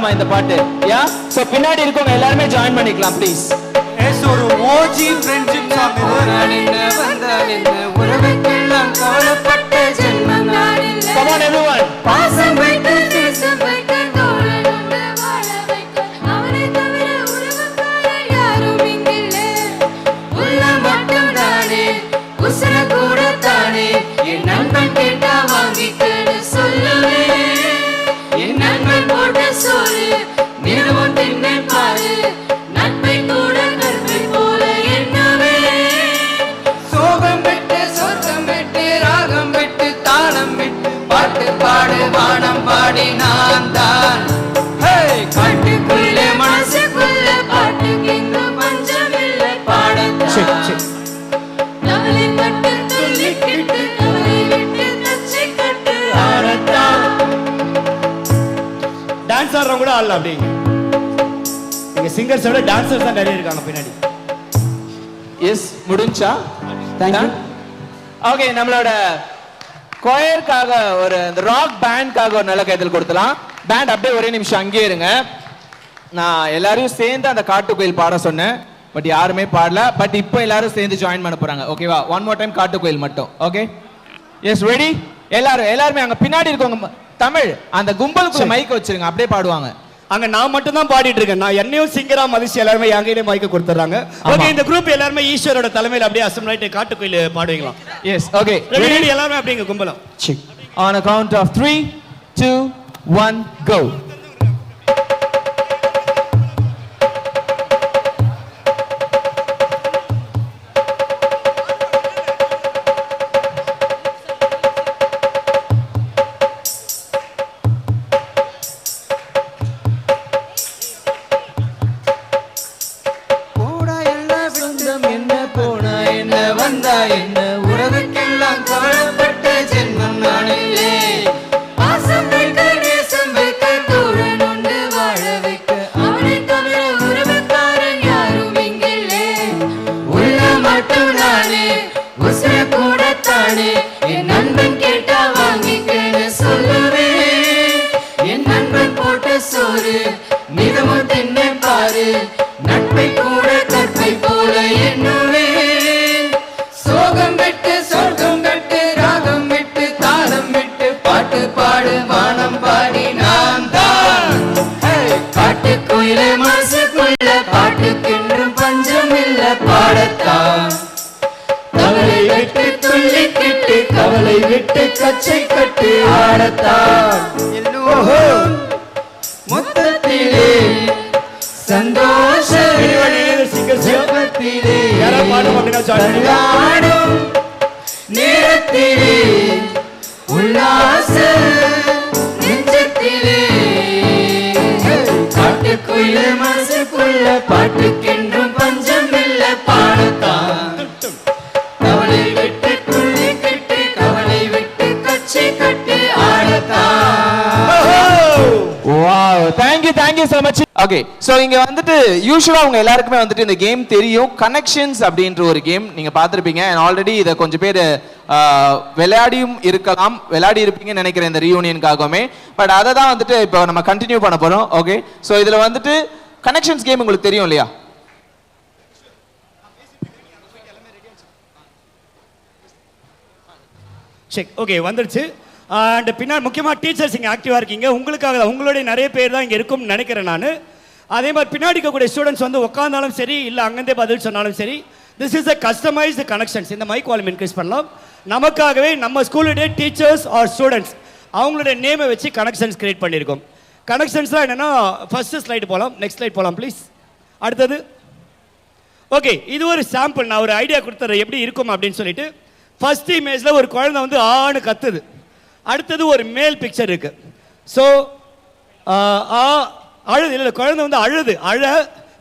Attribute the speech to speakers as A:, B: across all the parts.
A: பாடலாமா இந்த பாட்டு? யா, சோ பின்னாடி இருக்கவங்க எல்லாரும் ஜாயின் பண்ணிக்கலாம் ப்ளீஸ்.
B: எஸ், ஒரு ஓஜி ஃப்ரெண்ட்ஷிப் சாங் இது.
C: உறவுக்கெல்லாம் கவலைப்பட்ட ஜென்மம் நான் இல்லை.
A: Come on everyone.
C: பாசம் வைத்து தேசம் வைத்து தோழன் உண்டு வாழ வைக்க அவனை தவிர உறவுக்காரர் யாரும் இங்கில்லை. உள்ள மட்டும் தானே உசுர கூட தானே என் நண்பன் கேட்டா வாங்கிக்கன்னு சொல்லுவேன். என் நண்பன் போட்ட சோறு தினமும் தின்னேன் பாரு. நட்பை கூட கற்பை போல எண்ணவே. சோகம் விட்டு சொர்க்கம் விட்டு ராகம் விட்டு தாளம் விட்டு பாட்டு பாடு வானம் பாடி நான் தான். காட்டுக்குள்ளே மனசுக்குள்ள பாட்டுக்கு இங்கு பஞ்சம் இல்லை பாடத்தான். தவளை கட்டு துள்ளிக்கிட்டு தவளை விட்டு தச்சை கட்டு ஆடத்தான்.
B: டான்ஸ் ஆடுறவங்க கூட ஆடலாம் அப்படிங்க. இங்க சிங்கர்ஸ் விட டான்சர்ஸ் தான் நிறைய இருக்காங்க பின்னாடி.
A: எஸ், முடிஞ்சா?
D: Thank you.
A: ஓகே, நம்மளோட கோயருக்காக ஒரு ராக் பேண்ட்காக ஒரு நல்ல கைதல் கொடுத்தலாம். பேண்ட் அப்படியே ஒரே நிமிஷம் அங்கேயே இருங்க. நான் எல்லாரையும் சேர்ந்து அந்த காட்டுக்குயில் பாட சொன்னேன், பட் யாருமே பாடல. பட் இப்போ எல்லாரும் சேர்ந்து ஜாயின் பண்ண போறாங்க. ஓகேவா? ஒன் மோர் டைம் காட்டுக்குயில் மட்டும். Okay, yes, ready? எல்லாருமே அங்க பின்னாடி இருக்கவங்க தமிழ் அந்த கும்பலுக்கு மைக் வச்சிருங்க, அப்படியே பாடுவாங்க.
B: அங்க நான் மட்டும் தான் பாடிட்டு இருக்கேன். நான் என்னையும் சிங்கரா மதிச்சு எல்லாருமே என்கிட்ட மைக்க கொடுத்துறாங்க. ஓகே, இந்த குரூப் எல்லாருமே ஈஸ்வரோட தலைமையில அப்படியே அசம்பிள் ஆயிட்டு காட்டுக்குயில் பாடுவீங்களா?
A: Yes, okay,
B: ready? எல்லாருமே அப்படிங்க Kumbalam.
A: On a count of 3, 2, 1, go.
C: என்ன உறவுக்கெல்லாம் கவலைப்பட்ட ஜென்மம் நான் இல்லை. பாசம் வைக்க நேசம் வைக்க தோழன் உண்டு வாழ வைக்க அவனை தவிர உறவுக்காரன் யாரும் இங்கில்லை. உள்ள மட்டும் நானே உசுர கூட தானே என் நண்பன் கேட்டா வாங்கிக்கன்னு சொல்லுவேன். என் நண்பன் போட்ட சோறு மிதமும் தின்ன பாரு. நட்பை கூட கற்பை போல எண்ணுவேன். சோகம் விட்டு சொர்க்கம் விட்டு ராகம் விட்டு தாளம் விட்டு பாட்டு பாடு வானம் பாடி நான் தான். காட்டுக்குள்ளே மனசுக்குள்ள பாட்டுக்கென்றும் பஞ்சம் இல்ல பாடத்தான். தவளை விட்டு துள்ளிக்கிட்டு கவலை விட்டு கச்சை கட்டு ஆடத்தான். மொத்தத்திலே சந்தோஷ நேரத்திலே உல்லாச நெஞ்சத்திலே காட்டுக்குள்ள மனசுக்குள்ள பாட்டுக்கென்றும் பஞ்சம் இல்ல பாடத்தான். கவலை விட்டு துள்ளி கட்டு கவலை விட்டு கச்சை கட்டு ஆடத்தான்.
A: Wow, thank you so much. Okay, so இங்க வந்துட்டு யூசுவலா உங்க எல்லாருக்குமே வந்துட்டு இந்த கேம் தெரியும். கனெக்ஷன்ஸ் அப்படின்ற ஒரு கேம் நீங்க பார்த்திருப்பீங்க. அண்ட் ஆல்ரெடி இதை கொஞ்சம் பேர் விளையாடியும் இருக்கலாம், விளையாடி இருப்பீங்கன்னு நினைக்கிறேன் இந்த ரீயூனியனுக்காகவுமே. பட் அதை தான் வந்துட்டு இப்போ நம்ம கண்டினியூ பண்ண போறோம். ஓகே, சோ இதுல வந்துட்டு கனெக்ஷன்ஸ் கேம் உங்களுக்கு தெரியும் இல்லையா?
B: செக். ஓகே, வந்துருச்சு. அண்ட் பின்னாடி முக்கியமாக டீச்சர்ஸ் இங்கே ஆக்டிவாக இருக்கீங்க. உங்களுக்காக தான், உங்களுடைய நிறைய பேர் தான் இங்கே இருக்கும்னு நினைக்கிறேன் நான். அதே மாதிரி பின்னாடி இருக்கக்கூடிய ஸ்டூடெண்ட்ஸ் வந்து உட்காந்தாலும் சரி, இல்லை அங்கேருந்தே பதில் சொன்னாலும் சரி, this is a customised connections. இந்த மைக் வால்யூம் இன்க்ரீஸ் பண்ணலாம். நமக்காகவே நம்ம ஸ்கூலுடைய டீச்சர்ஸ் ஆர் ஸ்டூடெண்ட்ஸ் அவங்களுடைய நேமை வச்சு கனெக்ஷன்ஸ் கிரியேட் பண்ணியிருக்கோம். கனெக்ஷன்ஸ்லாம் என்னென்னா, ஃபஸ்ட்டு ஸ்லைடு போகலாம், நெக்ஸ்ட் ஸ்லைட் போகலாம் ப்ளீஸ். அடுத்தது. ஓகே, இது ஒரு சாம்பிள். நான் ஒரு ஐடியா கொடுத்துறேன் எப்படி இருக்கும் அப்படின்னு சொல்லிட்டு. ஃபர்ஸ்ட் இமேஜில் ஒரு குழந்தை வந்து ஆணு கத்துது. அடுத்தது ஒரு மேல் பிக்சர் இருக்கு. ஸோ அழுது இல்லை, குழந்தை வந்து அழுது, அழ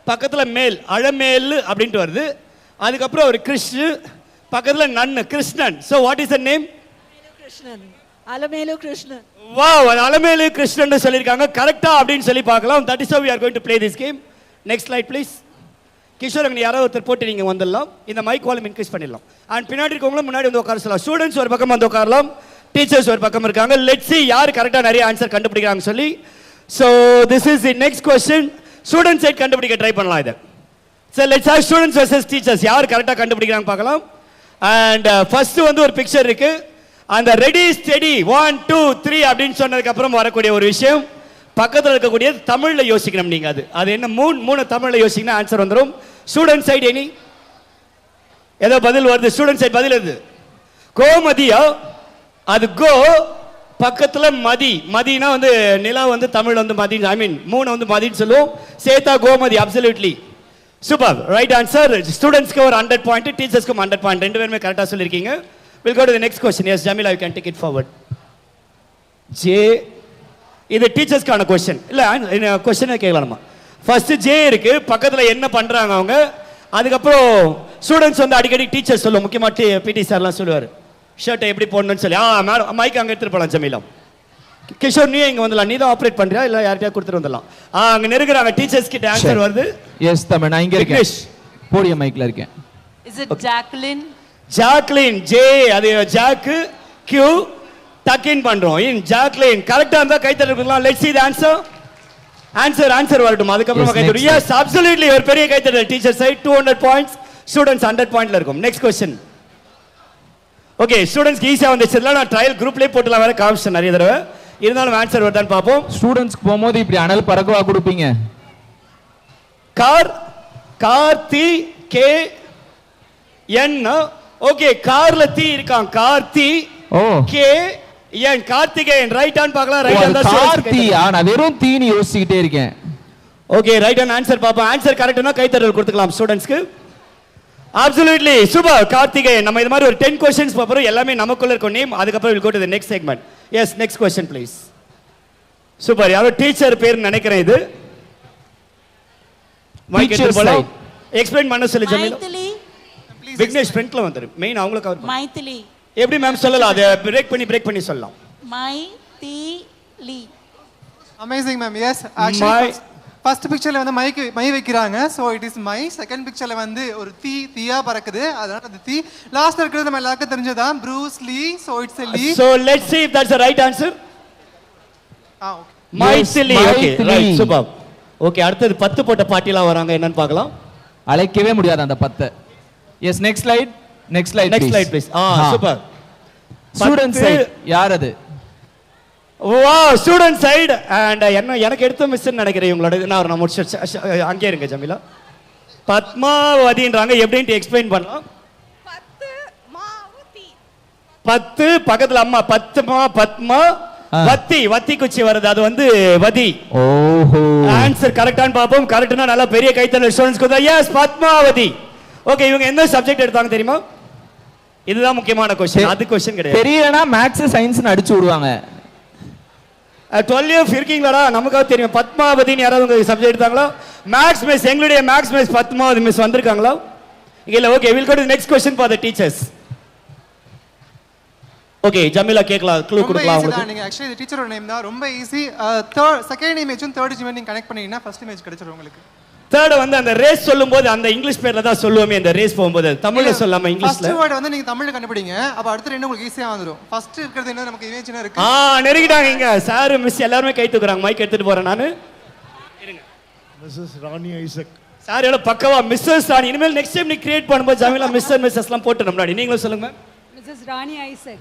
B: பக்கத்தில் மேல், அழமேல் அப்படின்ட்டு வருது. அதுக்கப்புறம் ஒரு கிருஷ்ணு பக்கத்தில் நன்னு, Krishnan. So what is the name?
E: Krishnan, Alamelu Krishnan.
B: Wow, Alamelu Krishnan சொல்லியிருக்காங்க. கரெக்டா அப்படின்னு சொல்லி பார்க்கலாம். That is how we are going to play this game. Next slide please. Kishore, அங்கே யாராவது ஒருத்தர் போட்டு நீங்கள் வந்துடலாம். இந்த மைக் வால்யூம் இன்க்ரீஸ் பண்ணிடலாம். அண்ட் பின்னாடி இருக்கவங்களும் முன்னாடி வந்து உட்கார சொல்லலாம். ஸ்டூடெண்ட்ஸ் ஒரு பக்கம் வந்து உட்காரலாம், டீச்சர்ஸ் ஒரு பக்கம் இருக்காங்க. லெட்ஸ் see யார் கரெக்டாக நிறைய ஆன்சர் கண்டுபிடிக்கிறாங்க சொல்லி. So this is the next question. Student side கண்டுபிடிக்க ட்ரை பண்ணலாம் இதை. So let's have students versus teachers. யார் கரெக்டா கண்டுபிடிக்கிறாங்க பார்க்கலாம். And first வந்து ஒரு பிக்சர் இருக்கு. அந்த ரெடி ஸ்டெடி 1 2 3 அப்படின்னு சொன்னதுக்கு அப்புறம் வரக்கூடிய ஒரு விஷயம் பக்கத்துல இருக்கக்கூடிய தமிழ்ல யோசிக்கணும் நீங்க. அது என்ன மூணு தமிழ்ல யோசிக்கணும் ஆன்சர் வந்துரும். ஸ்டூடண்ட் சைடு எனி ஏதோ பதில் வருது. ஸ்டூடண்ட் சைடு பதில் எது? கோமதியா? அது கோ பக்கத்துல மதி. மதினா வந்து நிலா வந்து தமிழ் வந்து மதி, ஐ மீன் மூணு வந்து மதின்னு சொல்லுவோம். சேதா Gomathi. Absolutely super right answer. ஸ்டூடெண்ட்ஸ்க்கு ஒரு 100 பாயிண்ட், டீச்சர்ஸ்க்கு 100 பாயிண்ட். ரெண்டு பேருமே கரெக்டா சொல்லிருக்கீங்க. We'll go to the next question. Yes, Jamila, you can take it forward. J. இது டீச்சர்ஸ்க்கான கொஸ்டின் இல்ல, கொஸ்டினே கேட்கலாமா? ஃபர்ஸ்ட் ஜே இருக்கு, பக்கத்துல என்ன பண்றாங்க அவங்க, அதுக்கப்புறம் ஸ்டூடெண்ட்ஸ் வந்து அடிக்கடி டீச்சர் சொல்லுவோம், முக்கியமா பிடி சார்லாம் சொல்லுவார் ஷர்ட்டை எப்படி போடணும்னு சொல்லி. மேடம் மைக் அங்கே எடுத்துட்டு போகலாம். ஜமீலா கிஷோர் நீ இங்க வந்துடலாம், நீ தான் ஆப்ரேட் பண்றியா இல்ல யார்கிட்டயா கொடுத்துட்டு வந்துடலாம்? அங்க நெருங்குறாங்க டீச்சர்ஸ் கிட்ட ஆன்சர் வருது.
A: எஸ் தமிழ், நான் இங்க இருக்கேன், போடியம் மைக்ல இருக்கேன்.
E: Is it Jacqueline?
B: Jacqueline. J அது ஜாக்கு, கியூ டக் இன் பண்றோம். இன் ஜாக்லின் கரெக்டா இருந்தா கை தட்டலாம். Let's see the answer. Answer வரட்டும், அதுக்கப்புறம் கை தட்டு. எஸ் அப்சல்யூட்லி, ஒரு பெரிய கை தட்டல். டீச்சர் சைடு 200 பாயிண்ட்ஸ், ஸ்டூடண்ட்ஸ் 100 பாயிண்ட்ல இருக்கும். Next question. ஓகே ஸ்டூடண்ட்ஸ்க்கு ஈஸியா வந்துச்சுல, நான் ட்ரையல் குரூப்லயே போட்டுலாம் வேற காமிச்சேன் நிறைய தடவை. இருந்தாலும் ஆன்சர் வருதான்னு பாப்போம்.
A: ஸ்டூடண்ட்ஸ்க்கு போகும்போது இப்படி அனல் பறக்கவா கொடுப்பீங்க?
B: கார்த்தி கே என். ஓகே கார்ல தீ இருக்கான், Karthi K N, Karthikeyan. Right on பார்க்கலாம். ரைட் ஆன் தான்
A: கார்த்தியா? நான் வெறும் தீனி யோசிச்சிட்டே இருக்கேன்.
B: ஓகே ரைட் ஆன் ஆன்சர் பாப்போம். ஆன்சர் கரெக்ட்னா கை தட்டல் கொடுத்துக்கலாம் ஸ்டூடண்ட்ஸ்க்கு. Absolutely super Karthikeyan. நம்ம இது மாதிரி ஒரு 10 क्वेश्चंस பாப்போம், எல்லாமே நமக்குள்ள இருக்கும் நேம். அதுக்கப்புறம் we'll go to the next segment. Yes, next question please. Super, யாரோ டீச்சர் பேர் நினைக்கிறேன் இது. மைக் எடுத்து போலாம். எக்ஸ்பிளைன் பண்ண சொல்லு ஜமீலா.
E: Maithili.
B: விக்னேஷ் ஃப்ரண்ட்ல வந்துரு. மெயின் அவங்கள கவர் பண்ணு.
E: Maithili.
B: எப்படி மேம் சொல்லலாம்? அதை பிரேக் பண்ணி சொல்லலாம்.
E: Maithili.
D: Amazing ma'am. Yes actually first பிக்சர்ல வந்து மை வைக்கிறாங்க, so it is my. Second பிக்சர்ல வந்து ஒரு தீயா பறக்குது, அதனால அது தீ. லாஸ்ட்ல இருக்கிறது நம்ம எல்லாருக்கும் தெரிஞ்சதான் Bruce Lee, so it's a Lee.
B: So let's see if that's the right answer.
D: Okay
B: Maithili. Okay right super. Okay அடுத்து 10 போட்ட பாட்டிலாம் வராங்க, என்னன்னு பார்க்கலாம்.
A: அழைக்கவே முடியாது அந்த 10. Yes next slide please.
B: Super.
A: Student side யார் அது?
B: Wow student side. அண்ட் எனக்கு எடுத்த மிஸ்ன்னு நினைக்கிறேன் இவங்களோட. நான் முடிச்சு அங்கே இருங்க ஜமீலா. பத்மாவதின்றாங்க, எப்படின்ட்டு எக்ஸ்பிளைன் பண்ணலாம். 10 பக்கத்துல அம்மா, பத்மா வத்தி குச்சி வருது, அது வந்து வதி.
A: ஓஹோ
B: ஆன்சர் கரெக்டான்னு பாப்போம். கரெக்ட்னா நல்லா பெரிய கைத்தட்டல் ஸ்டூடண்ட்ஸ்க்கு தான். எஸ் பத்மாவதி. ஓகே இவங்க எந்த சப்ஜெக்ட் எடுத்தாங்க தெரியுமா? இதுதான் முக்கியமான क्वेश्चन. அது क्वेश्चन கிடையாது. தெரியலனா
A: மேத்ஸ் சயின்ஸ்னு அடிச்சு விடுவாங்க.
B: 12 இருக்கீங்களா? நமக்காக தெரியும். பத்மாவதின்னு யாராவது உங்க சப்ஜெக்ட் எடுத்தாங்களா? மேத்ஸ் மிஸ், எங்களுடைய மேத்ஸ் மிஸ் பத்மாவதி மிஸ் வந்திருக்காங்களா? இல்ல. Okay we'll go to the next question for the teachers. Okay Jameela கேக்கலாம், க்ளூ கொடுக்கலாம் உங்களுக்கு.
D: நீங்க एक्चुअली இந்த டீச்சரோட நேம் தான் ரொம்ப ஈஸி. செகண்ட் இமேஜும் தேர்ட் இமேஜ் நீங்க கனெக்ட் பண்ணீங்கன்னா ஃபர்ஸ்ட் இமேஜ் கிடைச்சிரும் உங்களுக்கு.
B: தேர்ட் வந்து அந்த ரேஸ் சொல்லும்போது அந்த இங்கிலீஷ் பேர்ல தான் சொல்லுவோமே, அந்த ரேஸ் போகும்போது தமிழ்ல சொல்லாம இங்கிலீஷ்ல.
D: ஃபர்ஸ்ட் வேர்ட் வந்து நீங்க தமிழ்ல கண்டுபிடிங்க, அப்ப அடுத்து ரெண்டு உங்களுக்கு ஈஸியா வந்துரும். ஃபர்ஸ்ட் இருக்குது என்ன நமக்கு இமேஜ் என்ன இருக்கு.
B: நெருங்கிட்டாங்க இங்க சார் மிஸ் எல்லாரும் கை தூக்குறாங்க. மைக் எடுத்துட்டு போறேன் நானு. இருங்க.
F: மிஸ்ஸஸ் ராணி ஐசக்.
B: சார் எவ்வளவு பக்கவா மிஸ்ஸஸ் ராணி. இனிமேல் நெக்ஸ்ட் டைம் நீ கிரியேட் பண்ணும்போது ஜமீலா மிஸ்ஸஸ்லாம் போட்டு முன்னாடி நீங்களும் சொல்லுங்க.
E: Mrs. Rani Isaac.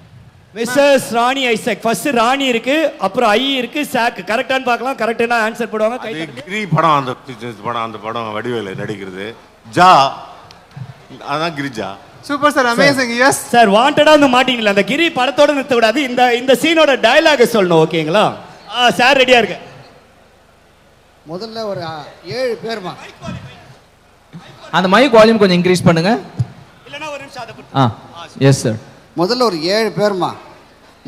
B: மிஸ்ஸஸ் ராணி ஐசக். ஃபர்ஸ்ட் ராணி இருக்கு, அப்புறம் ஐ இருக்கு, சாக். கரெக்டானு பார்க்கலாம். கரெக்டான ஆன்சர் போடுவாங்க. கை தட்டுங்க.
G: கிரி படம், அந்த படம், அந்த படம் வடிவேலு நடிக்கிறது. ஜா அதான் Girija.
D: Super sir, amazing. Yes
B: sir வாண்டடா வந்து மாட்டீங்களா? அந்த கிரி படத்தோட நிறுத்த கூடாது, இந்த சீனோட டயலாக் சொல்லணும். ஓகேங்களா? சார் ரெடியா இருக்கு.
H: முதல்ல ஒரு 7 பேர்மா.
A: அந்த மைக் வால்யூம் கொஞ்சம் இன்க்ரீஸ் பண்ணுங்க.
B: இல்லனா ஒரு நிமிஷம் அத
A: எஸ் சார்.
H: முதல்ல ஒரு 7 பேர்மா.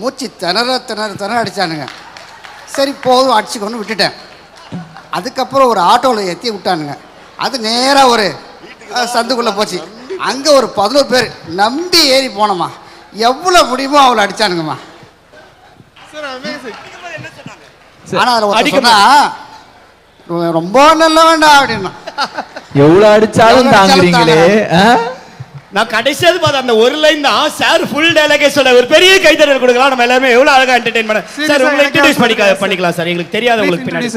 H: மூச்சு திணற அடிச்சானுங்க. சரி போதும் அடிச்சுக்கொண்டு விட்டுட்டேன். அதுக்கப்புறம் ஒரு ஆட்டோவில் ஏற்றி விட்டானுங்க. அது நேராக ஒரு சந்துக்குள்ளே போச்சு. அங்கே ஒரு 11 பேர் நம்பி ஏறி போனோமா. எவ்வளோ முடியுமோ அவ்வளோ அடிச்சானுங்கம்மா. ஆனால் அதில் ஒரு சொன்னா ரொம்ப நல்ல வேண்டாம் அப்படின்னா
A: எவ்வளோ அடிச்சாலும் தாங்குறீங்களே.
B: நான் கடைசியாவது பார்த்தா அந்த ஒரு லைன் தான் சார் ஃபுல் டயலாகே சொல்ல ஒரு பெரிய கைத்தட்டல் கொடுக்கலாம். நம்ம எல்லாமே எவ்வளவு அழகா என்டர்டெயின் பண்ண. சார் உங்களை இன்ட்ரோ듀ஸ் பண்ணிக்கலாம் சார். எங்களுக்கு தெரியாத உங்களுக்கு பின்னாடி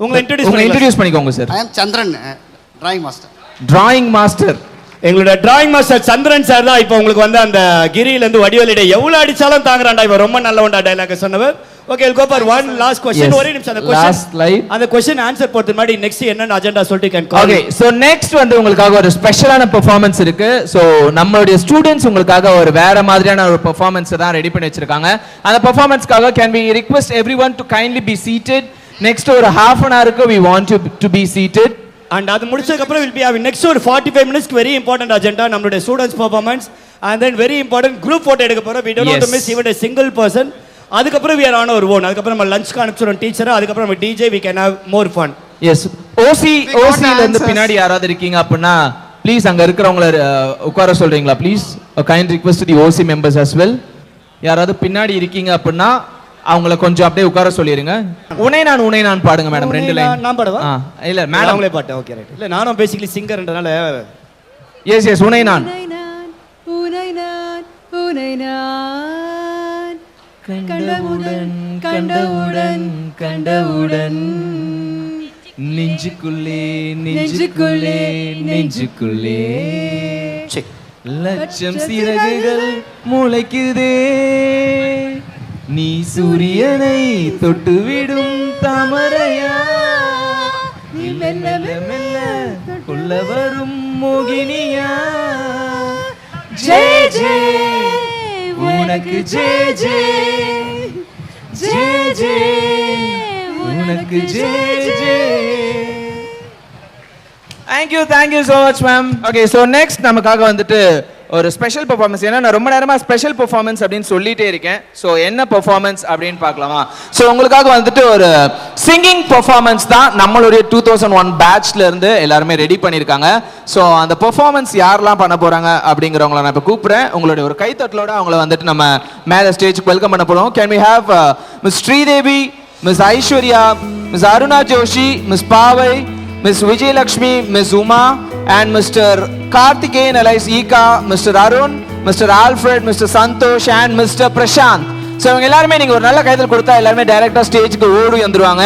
B: உங்களை
A: இன்ட்ரோ듀ce பண்ணிக்கோங்க சார்.
H: ஐ அம் சந்திரன், டிராயிங் மாஸ்டர்.
A: டிராயிங் மாஸ்டர்
B: எங்களோட டிராயிங் மாஸ்டர் சந்திரன் சார் தான் இப்போ உங்களுக்கு வந்து அந்த கிரியில இருந்து வடிவேலிட எவ்வளவு அடிச்சாலும் தாங்குறான்டா இவன் ரொம்ப நல்லவன்டா டயலாக் சொன்னவர். Okay we'll go for one last question. ஒரே நிமிஷம் அந்த क्वेश्चन அந்த क्वेश्चन ஆன்சர் போறது மாதிரி நெக்ஸ்ட் என்ன அஜெண்டா சொல்லிட்டு can call.
A: Okay so next வந்து உங்களுக்காக ஒரு ஸ்பெஷலான பெர்ஃபார்மன்ஸ் இருக்கு. சோ நம்மளுடைய ஸ்டூடண்ட்ஸ் உங்களுக்காக ஒரு வேற மாதிரியான ஒரு பெர்ஃபார்மன்ஸ் தான் ரெடி பண்ணி வச்சிருக்காங்க. அந்த பெர்ஃபார்மன்ஸ்க்காக can we request everyone to kindly be seated. next ஒரு half an hour க்கு we want you to be seated.
B: And அது முடிச்சதுக்கு அப்புறம் will be having next ஒரு 45 minutes very important agenda நம்மளுடைய students performance and then very important group photo எடுக்க போறோம். we don't want to miss even a single person. அதுக்கப்புறம் we are on our own. அதுக்கப்புறம் நம்ம லஞ்ச்க்கு அனுப்பிச்சிரோம் டீச்சர். அதுக்கப்புறம் நம்ம DJ we can have more fun.
A: yes OC ல இருந்து பின்னாடி யாராவது இருக்கீங்க அப்படினா ப்ளீஸ் அங்க இருக்கிறவங்கள உட்கார சொல்றீங்களா please. a kind request to the OC members as well. யாராவது பின்னாடி இருக்கீங்க அப்படினா அவங்கள கொஞ்சம் அப்படியே உட்கார சொல்லிருங்க. உனை நான் பாடுங்க மேடம். ரெண்டு லைன்
B: நான் பாடவா?
A: இல்ல மேடம்
B: அவங்களே பாட்டு. Okay right. இல்ல நானும் பேசிக்கலி சிங்கர்ன்றனால
A: எஸ் உனை நான் கண்டவுடன் நெஞ்சுக்குள்ளே லட்சம் சிறகுகள் முளைக்குதே நீ சூரியனை தொட்டுவிடும் தாமரையா நீ மெல்ல மெல்ல கொள்ள வரும் மோகினியா ஜெய் ஜெய் உனக்கு ஜெய் ஜெய் ஜெய் ஜெய் உனக்கு Jai Jai. Thank you so much ma'am. Okay so next நமக்காக வந்துட்டு ஒரு ஸ்பெஷல் பெர்ஃபார்மன்ஸ். ஏன்னா நான் ரொம்ப நேரமா ஸ்பெஷல் பெர்ஃபார்மன்ஸ் அப்படின்னு சொல்லிட்டே இருக்கேன். ஸோ என்ன பெர்ஃபார்மன்ஸ் அப்படின்னு பார்க்கலாமா? ஸோ உங்களுக்காக வந்துட்டு ஒரு சிங்கிங் பெர்ஃபார்மன்ஸ் தான் நம்மளுடைய 2001 பேட்ச்ல இருந்து எல்லாருமே ரெடி பண்ணியிருக்காங்க. ஸோ அந்த பெர்ஃபார்மன்ஸ் யாரெல்லாம் பண்ண போறாங்க அப்படிங்கிறவங்கள நான் இப்போ கூப்பிடுறேன். உங்களுடைய ஒரு கைத்தட்டலோட அவங்கள வந்துட்டு நம்ம மேலே ஸ்டேஜுக்கு வெல்கம் பண்ண போறோம். Can we have miss Sridevi, miss Aishwarya, miss Aruna Joshi, miss Pavai, miss Vijayalakshmi, miss Uma and Mr. Karthikeyan alias Ika, Mr. Arun, Mr. Alfred, Mr. Santosh and Mr. Prashant. So இவங்க எல்லாரும் நீங்க ஒரு நல்ல கைதல் கொடுத்தா எல்லாரும் டைரக்டா ஸ்டேஜ்க்கு ஓடி வந்துருவாங்க.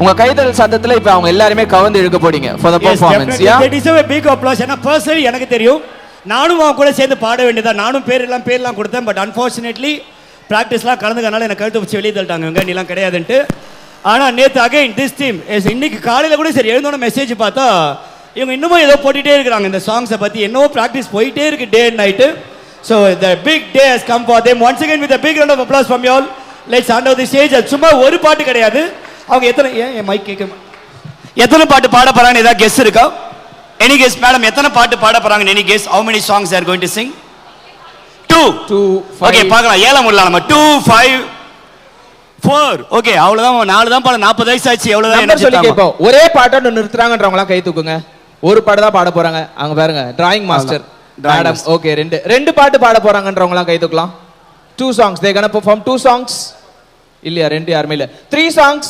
A: உங்க கைதல் சத்தத்துல இப்ப அவங்க எல்லாரும் கவர்ந்து இழுக்க போறீங்க for the performance. Yeah,
B: that is a big applause. ஏன்னா personally எனக்கு தெரியும் நானும் அவங்க கூட சேர்ந்து பாட வேண்டியதா. நானும் பேர்லாம் கொடுத்தேன். பட் unfortunately பிராக்டிஸ்லாம் கலந்துக்கனால எனக்கு கழுத்து வச்சு வெளியே தள்ளிட்டாங்க. நீ எல்லாம் கிடையாதுன்ட்டு. ஆனா நேத்து அகைன் this team இன்னைக்கு காலையில கூட சரி எழுந்தோட மெசேஜ் பார்த்தா இவங்க இன்னமும் ஏதோ போட்டுட்டே இருக்காங்க இந்த சாங்ஸை பத்தி. என்னவோ பிராக்டிஸ் போயிட்டே இருக்கு day and night. So the big day has come for them. Once again with a big round of applause from you all. Let's hand over the stage. அது சும்மா ஒரு பாட்டு கிடையாது. அவங்க எத்தனை மைக் கேட்க எத்தனை பாட்டு பாட போறாங்கன்னு ஏதாவது கெஸ் இருக்கா? Any guess madam? எத்தனை பாட்டு பாட போறாங்க? Any guess? how many songs they are going to sing? 2 okay பார்க்கலாம். ஏலம் விடலாம் நம்ம. 2 5 4 ஓகே அவ்வளவுதான். 4 தான் பாட. 40 வயசு ஆச்சு. எவ்வளவுதான்
A: சொல்லி கேட்போம். ஒரே பாட்டோட நிறுத்துறாங்கன்றவங்களாம் கை தூக்குங்க. ஒரு பாட்டு தான் பாட போறாங்க. அங்க பாருங்க டிராயிங் மாஸ்டர் மேடம். ஓகே ரெண்டு பாட்டு பாட போறாங்கன்றவங்களாம் கை தூக்கலாம். 2 songs they gonna perform 2 songs. இல்லையா? ரெண்டு யாருமே இல்ல. 3 songs.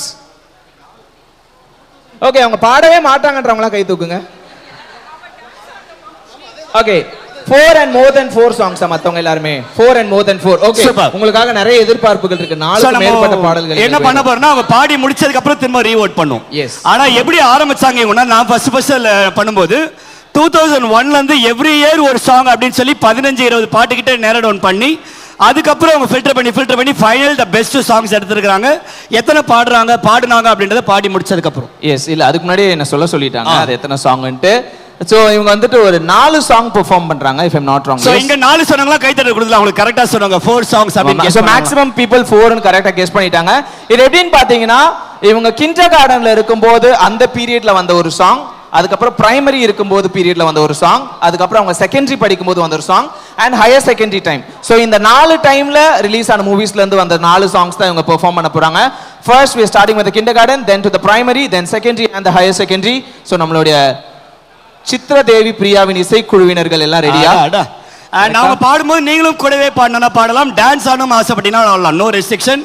A: ஓகே அவங்க பாடவே மாட்டாங்கன்றவங்களாம் கை தூக்குங்க. Okay 4 and more than 4 songs மத்தவங்க எல்லாரும் 4 and more than 4. ஓகே உங்களுக்காக நிறைய எதிர்பார்ப்புகள் இருக்கு. 4க்கு மேற்பட்ட பாடல்கள்.
B: என்ன பண்ண போறோம்னா அவங்க பாடி முடிச்சதுக்கு அப்புறம் திரும்ப ரீவோட் பண்ணும். ஆனா எப்படி ஆரம்பிச்சாங்க இவங்க? நான் ஃபர்ஸ்ட் பண்ணும்போது 2001ல இருந்து எவ்ரி இயர் ஒரு சாங் அப்படின்னு சொல்லி 15-20 பாட்டு கிட்ட நேரோ டவுன் பண்ணி அதுக்கப்புறம் அவங்க ஃபில்டர் பண்ணி ஃபைனல் தி பெஸ்ட் சாங்ஸ் எடுத்துருக்காங்க. எத்தனை பாடுனாங்க அப்படின்றத பாடி முடிச்சதுக்கு அப்புறம்.
A: எஸ் இல்ல அதுக்கு முன்னாடி என்ன சொல்லிட்டாங்க அது எத்தனை சாங்ன்ட்டு. சோ இவங்க வந்துட்டு ஒரு 4 சாங் பெர்ஃபார்ம் பண்றாங்க if I'm not wrong.
B: So இங்க 4 சொன்னாங்களா கை தட்டல் கொடுத்தல அவங்க கரெக்ட்டா சொன்னாங்க 4 songs அப்படி.
A: சோ மேக்ஸिमम people 4 ன்னு கரெக்ட்டா கெஸ் பண்ணிட்டாங்க. இது எப்படின்னு பாத்தீங்கன்னா இவங்க கிண்டர் கார்டன்ல இருக்கும்போது அந்த பீரியட்ல வந்த ஒரு சாங், அதுக்கப்புறம் பிரைமரி இருக்கும்போது பீரியட்ல வந்த ஒரு சாங், அதுக்கப்புறம் அவங்க செகண்டரி படிக்கும்போது வந்த ஒரு song and higher secondary time. So இந்த 4 டைம்ல ரிலீஸ் ஆன மூவிஸ்ல இருந்து வந்த 4 சாங்ஸ் தான் இவங்க பெர்ஃபார்ம் பண்ண போறாங்க. First we are starting with the kindergarten, then to the primary, then secondary and the higher secondary. So நம்மளுடைய சித்ரதேவி பிரியாவின் இசைக்குழுவினர்கள் எல்லாம் ரெடியா?
B: நாம பாடும்போது நீங்களும் கூடவே பாடணும்னா பாடலாம். டான்ஸ் ஆடணும் ஆசைப்பட்டீங்கன்னா ஆடலாம். No restriction.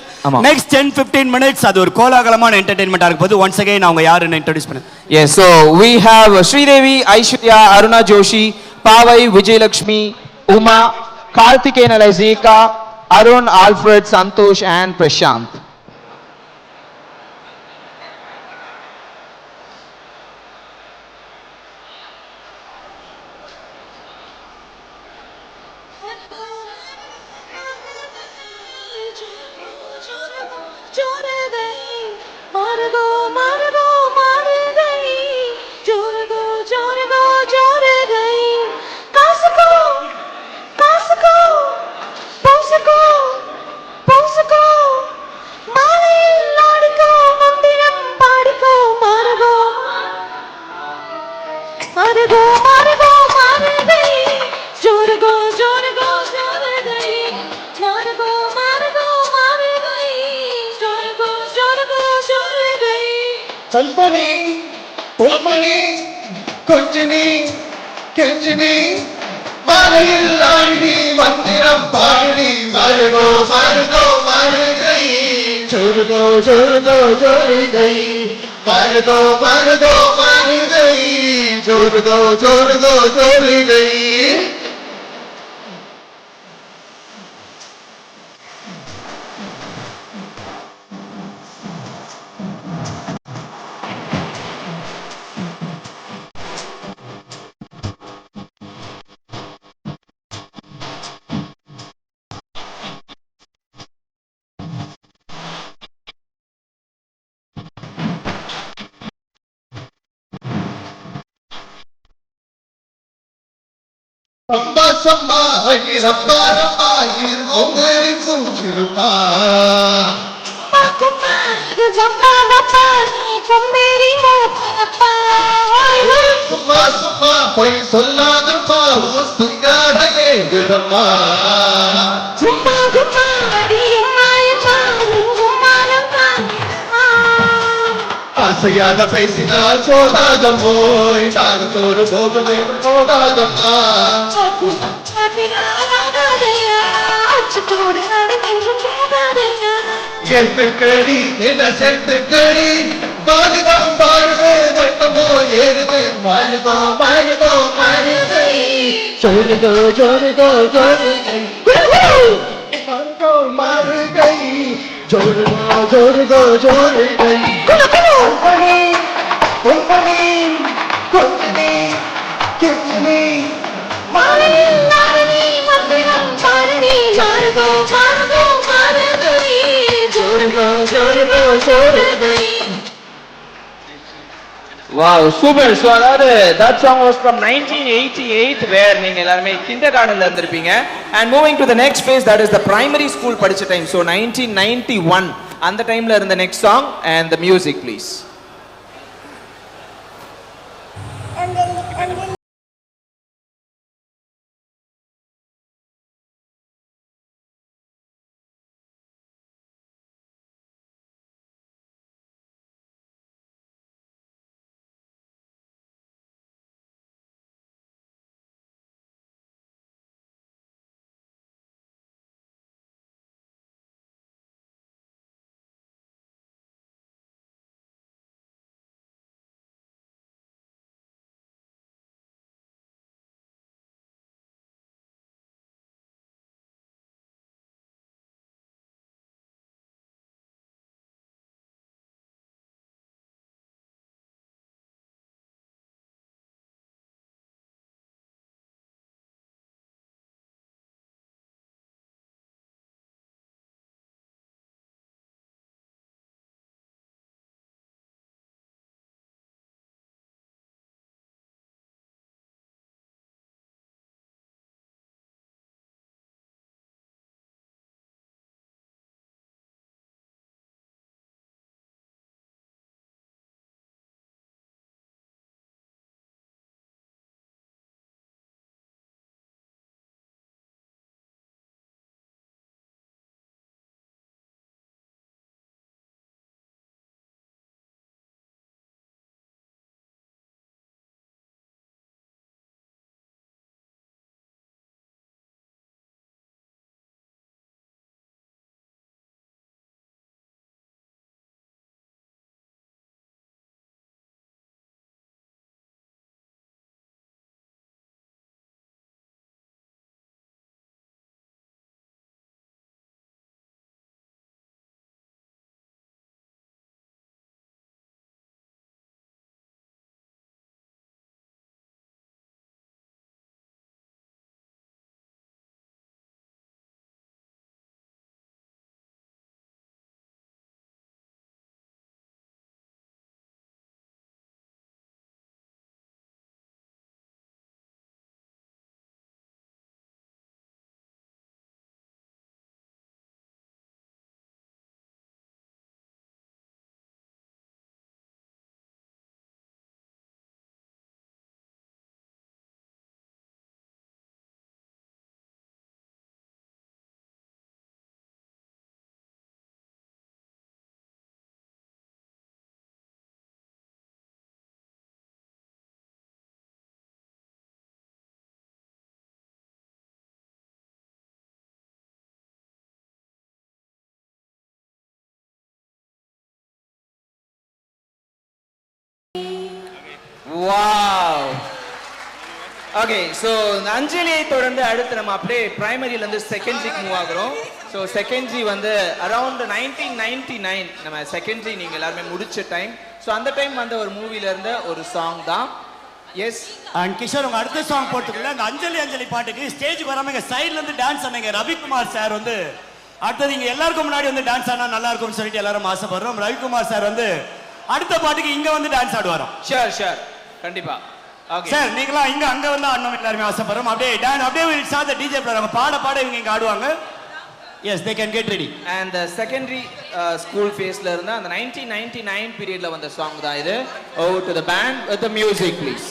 B: நெக்ஸ்ட் 10-15 மினிட்ஸ் அது ஒரு கோலாகலமான என்டர்டெயின்மெண்டா இருக்க போது. ஒன்ஸ் அகைன் அவங்க யாருன்னு இன்ட்ரோ듀ce பண்ணு.
A: Yes, so we have Sridevi, Aishwarya, Aruna Joshi, Pavai, Vijayalakshmi, Uma, Karthikeyan Alizika, Arun, Alfred, Santosh and Prashant.
C: சல்பனி பொன்மணி கொஞ்சினி கெஞ்சினி மலையில் ஆடி மந்திரம் பாடி மருகோ மருகோ மருகை சொருகோ சொருகோ சொருகை மருகோ மருகோ மருகை சொருகோ சொருகோ சொருகை. Samba samba, ay ramba ramba, ay ongari kumchirma. Samba samba, poi solladamma, ustungadage gudamma. Samba samba, ஆசையாக பேசினால் சோதாதம்மோய் தாகத்தோடு போகவே போகாதம்மா. எட்டுக்கடி என்ன செட்டுக்கடி பாடுதான் பாடுவே வெட்டமோ ஏறுது மாறுதோ மாறுதோ மாறுதை சொல்லுதோ சொல்லுதோ சொல்லுதை மாறுதோ மாறுகை சொல்லுதோ சொல்லுதோ சொல்லுதை பொன்மணி பொன்மணி கொஞ்சனி கிச்சனி மாலையில் நாரணி மந்திரம் பாரணி மாறுதோ மாறுதோ மாறுதை சொல்லுதோ சொல்லுதோ சொல்லுதை.
A: Wow, super. So that song was from 1988 where நீங்க எல்லாரும் kindergartenல இருந்திருப்பீங்க. And moving to the next phase, that is the primary school படிச்ச time. So 1991 அந்த டைம்ல இருந்த next song and the music please. Wow. Okay, so இந்த அஞ்சலியை தொடர்ந்து அடுத்து நம்ம அப்படியே பிரைமரியிலேருந்து செகண்டரிக்கு மூவ் ஆகுறோம். ஸோ செகண்டரி வந்து அரௌண்ட் 1999 நம்ம செகண்டரி நீங்கள் எல்லாருமே முடிச்ச டைம். ஸோ அந்த டைம் வந்து ஒரு மூவில இருந்த ஒரு சாங் தான். எஸ்.
B: அண்ட் கிஷோர், உங்க அடுத்த சாங் போட்டுக்கல அந்த அஞ்சலி அஞ்சலி பாட்டுக்கு ஸ்டேஜ் வராம இங்க சைடுல இருந்து டான்ஸ் ஆனீங்க ரவிக்குமார் சார் வந்து அடுத்தது இங்க எல்லாருக்கும் முன்னாடி வந்து டான்ஸ் ஆனா நல்லா இருக்கும்னு சொல்லிட்டு எல்லாரும் ஆசைப்படுறோம். ரவிக்குமார் சார் வந்து அடுத்த பாட்டுக்கு இங்க வந்து டான்ஸ் ஆடுவாராம்.
A: ஷூர் கண்டிப்பா. ஓகே
B: சார், நீங்களாம் இங்க அங்க வந்து ஆடணும் எல்லாருமே ஆசைப்படுறோம். அப்படியே டான்ஸ் அப்படியே சாத டிஜே பிளேயர் அவங்க பாட இவங்க இங்க ஆடுவாங்க. Yes, they can get ready.
A: And the secondary school phase-ல இருந்த அந்த 1999 period-ல வந்த சாங் தான் இது. Over to the band with the music please.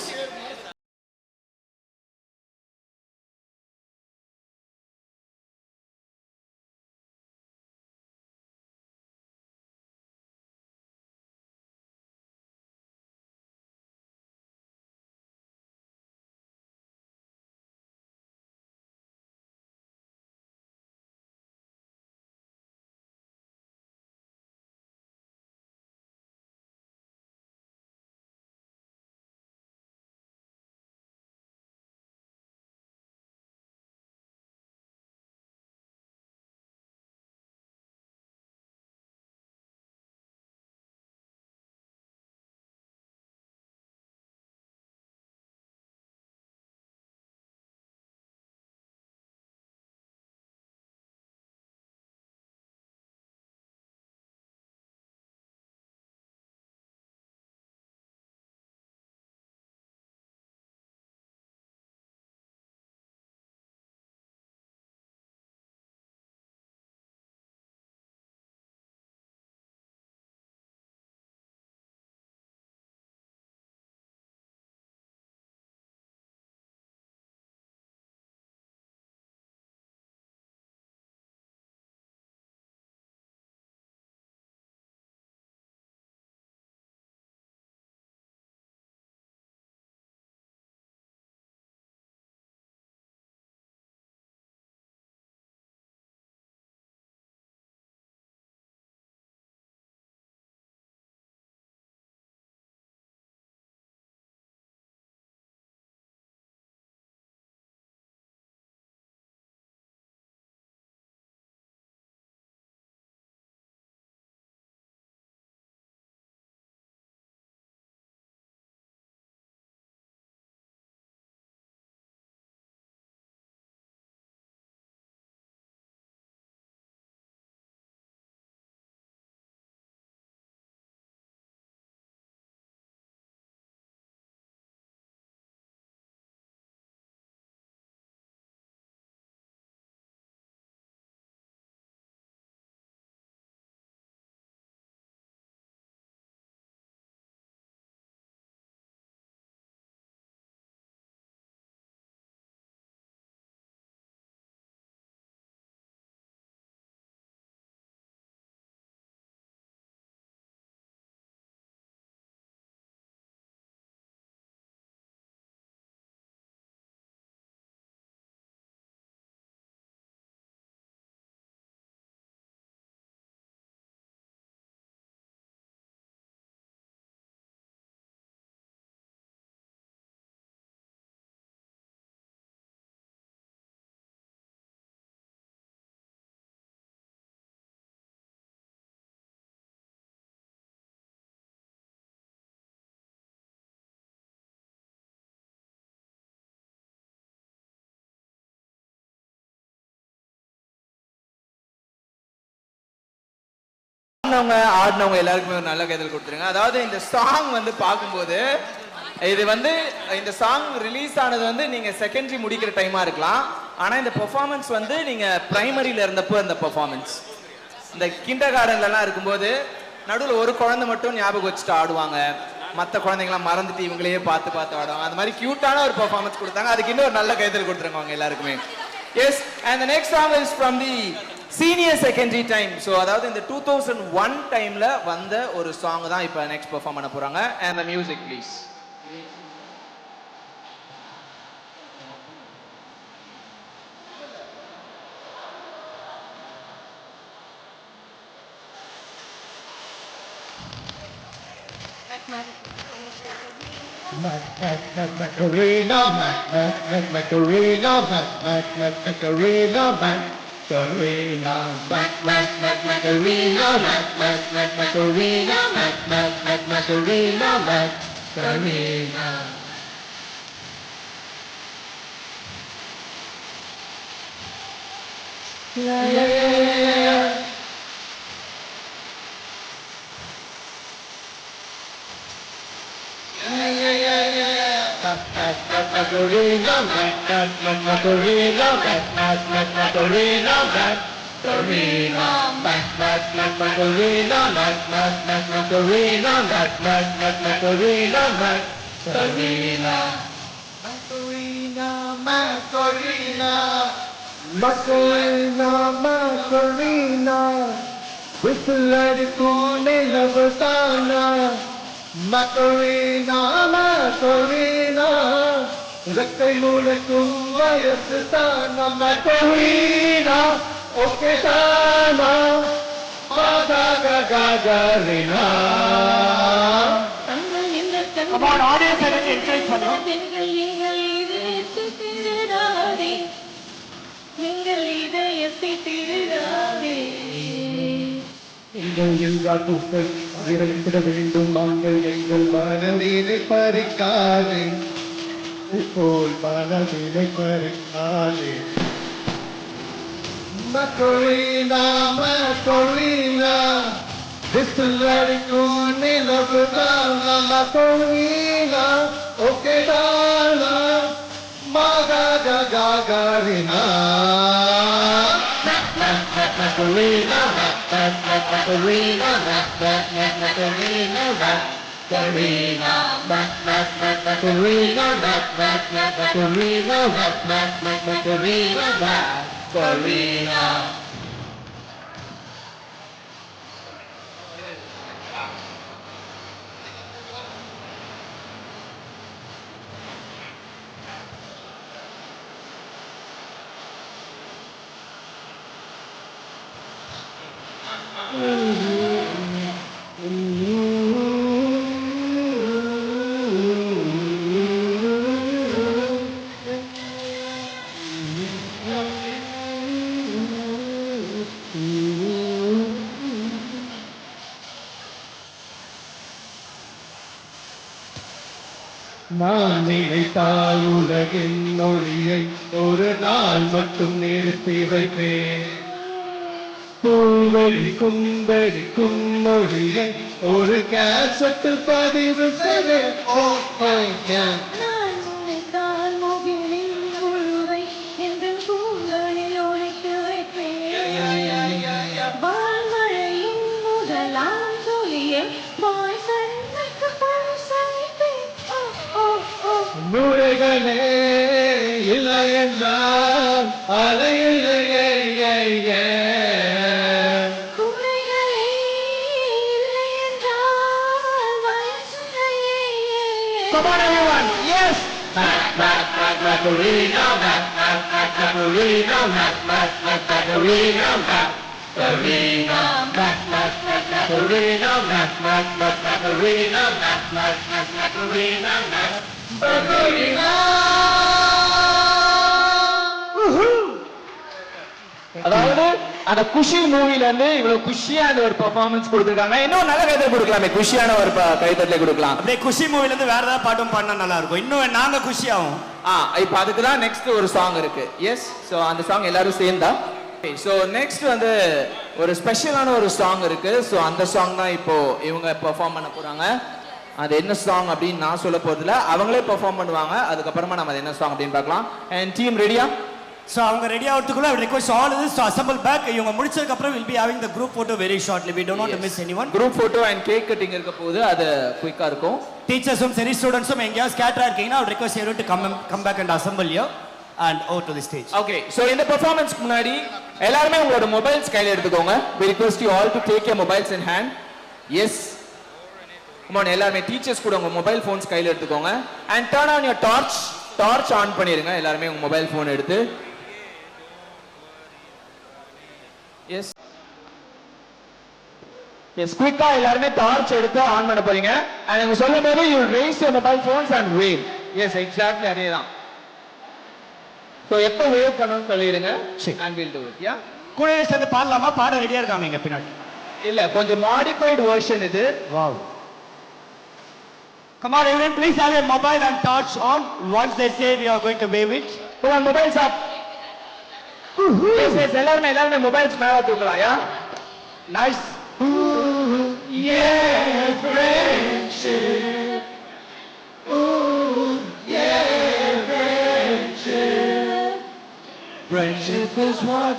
A: ஆடினவங்க எல்லாருக்குமே ஒரு நல்ல கைதல் கொடுத்துருங்க. அதாவது இந்த சாங் வந்து பார்க்கும்போது இது வந்து இந்த சாங் ரிலீஸ் ஆனது வந்து நீங்க செகண்டரி முடிக்கிற டைமா இருக்கலாம். ஆனா இந்த பெர்ஃபார்மன்ஸ் வந்து நீங்க பிரைமரியில இருந்தப்போ இந்த பெர்ஃபார்மன்ஸ் இந்த கிண்டர் கார்டன்லாம் இருக்கும்போது நடுவில் ஒரு குழந்தை மட்டும் ஞாபகம் வச்சுட்டு ஆடுவாங்க, மற்ற குழந்தைங்களாம் மறந்துட்டு இவங்களையே பார்த்து ஆடுவாங்க. அந்த மாதிரி கியூட்டான ஒரு பெர்ஃபார்மன்ஸ் கொடுத்தாங்க. அதுக்கு இன்னும் ஒரு நல்ல கைதல் கொடுத்துருங்க அவங்க எல்லாருக்குமே. Yes, and the next song is from the senior secondary time. So அதாவது இந்த 2001 டைம்ல வந்த ஒரு சாங் தான் இப்போ நெக்ஸ்ட் பெர்ஃபார்ம் பண்ண போறாங்க. And the music please.
C: Macarena, Macarena, Macarena, Macarena, Macarena, Macarena, Macarena, Macarena. Yeah. Macarena, Macarena, Macarena, Macarena, Macarena, Macarena, Macarena, Macarena. Macarena, Macarena, whistle அடிக்கும் நிலவுதானா. Macarena, Macarena, ரெக்கை முளைக்கும் வயசு தானா. Macarena, ஓகே தானா. Macarena.
B: Come on, audience, encourage பண்ணுங்க.
C: எங்கள் எல்லா பூக்கள் விரைந்திட வேண்டும். நாங்கள் எங்கள் மனதினை பறிக்காதே, போல் மனதினை பறிக்காதே. Macarena, Macarena, விசில் அடிக்கும் நிலவுதானா. Macarena, ஓகே தானா. Macarena. Macarena, Macarena, Macarena, Macarena, Macarena, Macarena, Macarena. நான் நினைத்தால் உலகின் ஒளியை ஒரு நாள் மட்டும் நிறுத்தி வைப்பேன். பூவெளிக்கும் வெடிக்கும் மொழியை ஒரு கேசட்டில் பதிவு செய்வேன். Oh my God. முறைகளே இல்லை என்றால் அலையில்லையே. Come on everyone, yes! Macarena, Macarena, Macarena, Macarena, Macarena, Macarena, Macarena.
A: அதாவது அந்த குஷி மூவில இருந்து இவ்வளவு குஷியான ஒரு பெர்ஃபார்மன்ஸ் கொடுத்திருக்காங்க. இன்னும் நல்ல கைதட்டல் கொடுக்கலாமே, குஷியான ஒரு கைதட்டலை கொடுக்கலாம்.
B: அப்படியே குஷி மூவில இருந்து வேற ஏதாவது பாட்டும் பாடினா நல்லா இருக்கும், இன்னும் நாங்க குஷியாகும்.
A: இப்போ அதுக்கு தான் நெக்ஸ்ட் ஒரு சாங் இருக்கு. எஸ், ஸோ அந்த சாங் எல்லாரும் சேர்ந்தா. ஸோ நெக்ஸ்ட் வந்து ஒரு ஸ்பெஷலான ஒரு சாங் இருக்கு. ஸோ அந்த சாங் தான் இப்போ இவங்க பெர்ஃபார்ம் பண்ண போறாங்க. அது என்ன சாங் அப்படின்னு நான் சொல்ல போறதில்ல, அவங்களே பெர்ஃபார்ம் பண்ணுவாங்க. அதுக்கப்புறமா நம்ம அது என்ன சாங் அப்படின்னு பார்க்கலாம். அண்ட் டீம் ரெடியா?
B: So அவங்க ready ஆகிறதுக்குள்ள I request all of this to assemble back. இவங்க முடிச்சதுக்கு அப்புறம் we'll be having the group photo very shortly. We don't want to miss anyone.
A: Group photo and cake cutting இருக்க போகுது, அது குயிக்கா இருக்கும்.
B: டீச்சர்ஸும் சரி ஸ்டூடண்ட்ஸும் எங்கேயாவது ஸ்கேட்டரா இருக்கீங்கன்னா I request you to come back and assemble here and over to the stage.
A: Okay, so இந்த பெர்ஃபார்மன்ஸ்க்கு முன்னாடி எல்லாரும் உங்களோட மொபைல்ஸ் கையில எடுத்துக்கோங்க. We request you all to take your mobiles in hand. Yes. Come on, எல்லாரும் டீச்சர்ஸ் கூட உங்க mobile phones கையில எடுத்துக்கோங்க. And turn on your torch. Torch on பண்ணிருங்க எல்லாரும் உங்க மொபைல் ஃபோன் எடுத்து. Yes. எஸ் குயிக்கா எல்லாருமே டார்ச் எடுத்து ஆன் பண்ண போறீங்க and நீங்க சொல்லும்போது you raise your mobile phones and wave. Yes exactly அதேதான். சோ எப்போ வேவ் பண்ணனும் சொல்லிடுங்க and we'll do it. yeah
B: கூடவே சேர்ந்து பாடலாமா? பாட ரெடியா இருக்காங்க இங்க பின்னாடி.
A: இல்ல கொஞ்சம் மாடிஃபைட் வெர்ஷன் இது.
B: Wow. Come on everyone, please have your mobile and torch on. Once they say we are going to wave it.
A: Put on mobiles up. yes எல்லாரும் மொபைல்ஸ் மேல தூக்கலாம். யா
B: Nice.
A: yeah friendship. yeah friendship. Friendship is what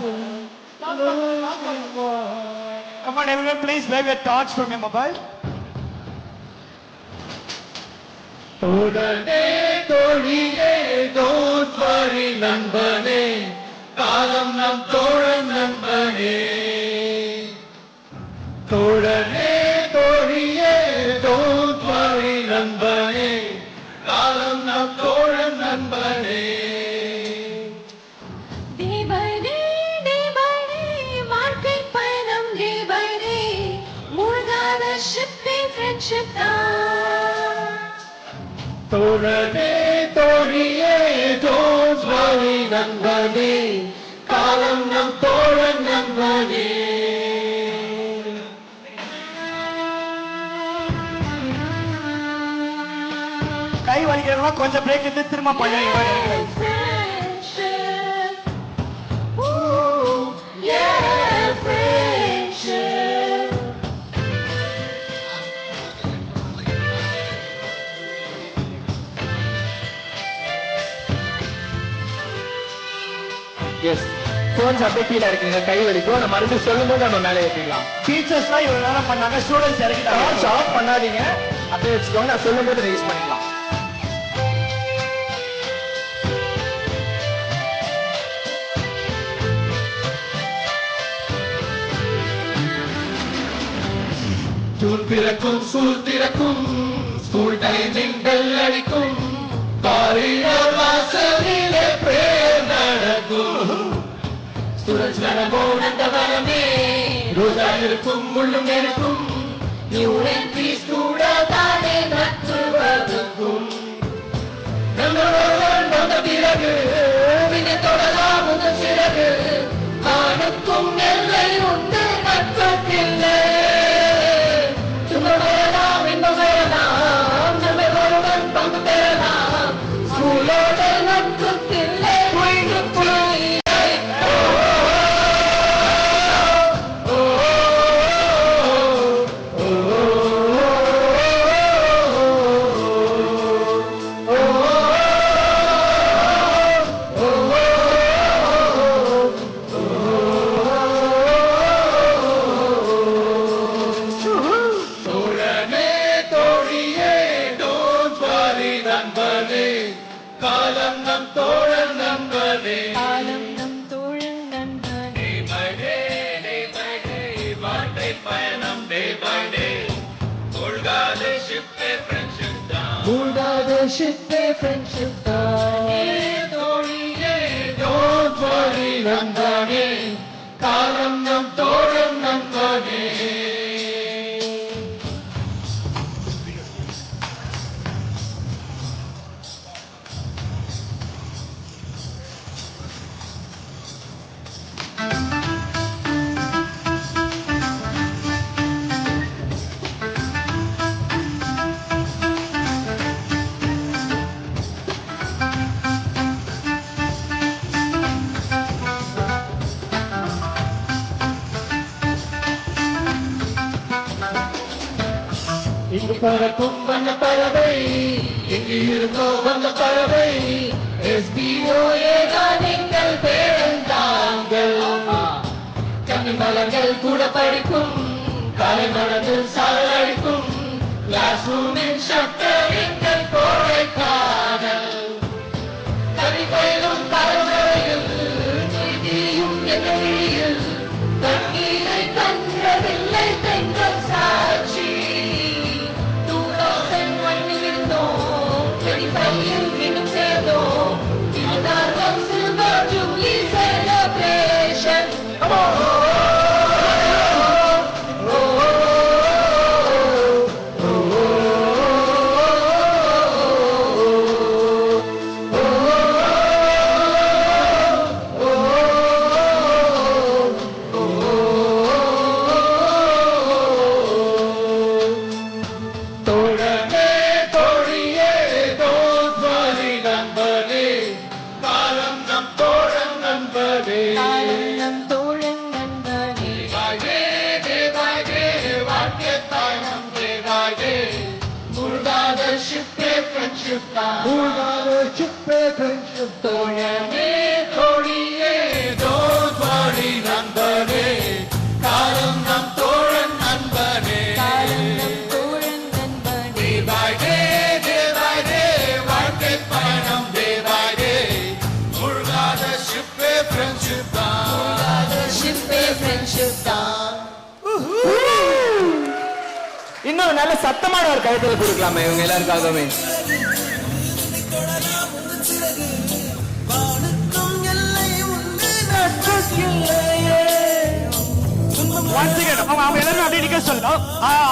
B: Come on everyone, please wave your torch from your mobile.
A: தோழனே தோழியே don't worry நண்பனே காலம் நம் தோழன் நண்பனே. தோழனே தோழியே don't worry நண்பனே காலம் நம் தோழன் நண்பனே.
E: Day by day, வாழ்க்கை பயணம் day by day, மூழ்காத ஷிப்பே friendship தான்.
A: தோழனே தோழியே don't worry நண்பனே காலம் நம் தோழன் நண்பனே.
B: கை வலிக்கிறவங்க கொஞ்சம் பிரேக் எடுத்து திரும்ப பண்ணுவீங்க.
E: Friendship. Ooh, yeah, friendship.
A: Yes phones அப்படியே கீழே இருக்குங்க, கை வலிக்கும். நம்ம மறுபடியும் சொல்லும்போது நம்ம மேலே ஏற்றிடலாம்.
B: டீச்சர்ஸ்லாம் இவ்வளவு நேரம் பண்ணாங்க, ஸ்டூடெண்ட்ஸ் இறக்கிட்டாங்க.
A: டார்ச் ஆஃப் பண்ணாதீங்க, அப்படியே வச்சுக்கோங்க. நான் சொல்லும்போது ரைஸ் பண்ணிக்கலாம். ஜூன் பிறக்கும் சூழ் திறக்கும் ஸ்கூல் டைமிங் பெல் அடிக்கும் காரிடோர் வாசலிலே பிரேயர் நடக்கும். ஸ்டூடெண்ட்ஸ் நடமோடு அந்த வரமே ரோஜா இருக்கும் முள்ளும் இருக்கும் யூஎன்பீஸ் கூட தானே நட்பு வகுக்கும். நம்மளோடு வந்த பிறகு வினை தொடலாம் முதல் சிறகு ஆணுக்கும் எல்லை உண்டு நட்புக்கில்லை. துன்பம் இன்பம் பெறலாம் நம்மை ஒருவன் பங்கு பெறலாம் ஸ்கூலோடு நட்புக்கில்லை புள்ளி. காலம் நம் தோழன் நண்பனே.
E: காலம் நம் தோழன் நண்பனே.
A: Day by day, வாழ்க்கை பயணம் day by day. மூழ்காத ஷிப்பே friendship தான். மூழ்காத ஷிப்பே friendship தான். தோழியே don't worry நண்பனே காலம் நம் தோழன் நண்பனே. இங்கு பறக்கும் வந்த பறவை எங்கு இருந்தோ வந்த பறவை SBOA தான் எங்கள் பேரந்தாங்கள். கன்னி மலர்கள் கூட படிக்கும் காலை மனதில் சாரடிக்கும் கிளாஸ் ரூமின் சட்டம் எங்கள் கோடைக்கானல். கவி பயிலும் தலைமுறையில் நீதியும் எதிரியில் தண்ணீரை தந்ததில்லை தெங்கள் சாட்சி. 2001 இருந்தோம் 25 மீண்டும் சேர்ந்தோம். இதுதான் silver jubilee celebration. Oh, oh, oh, oh.
C: friendship மூழ்காத ஷிப்பே friendship தோழனே தோழியே don't worry நண்பனே காலம் நம் தோழன் நண்பனே day by day வாழ்க்கை பயணம் day by day மூழ்காத ஷிப்பே friendship தான்
A: இன்னும் நல்ல சத்தமான ஒரு கைத்தல் கொடுக்கலாமே இவங்க எல்லாருக்காகவே.
B: Once again, அவங்க எல்லாரும் அப்படியே நிக்க சொல்லலாம்.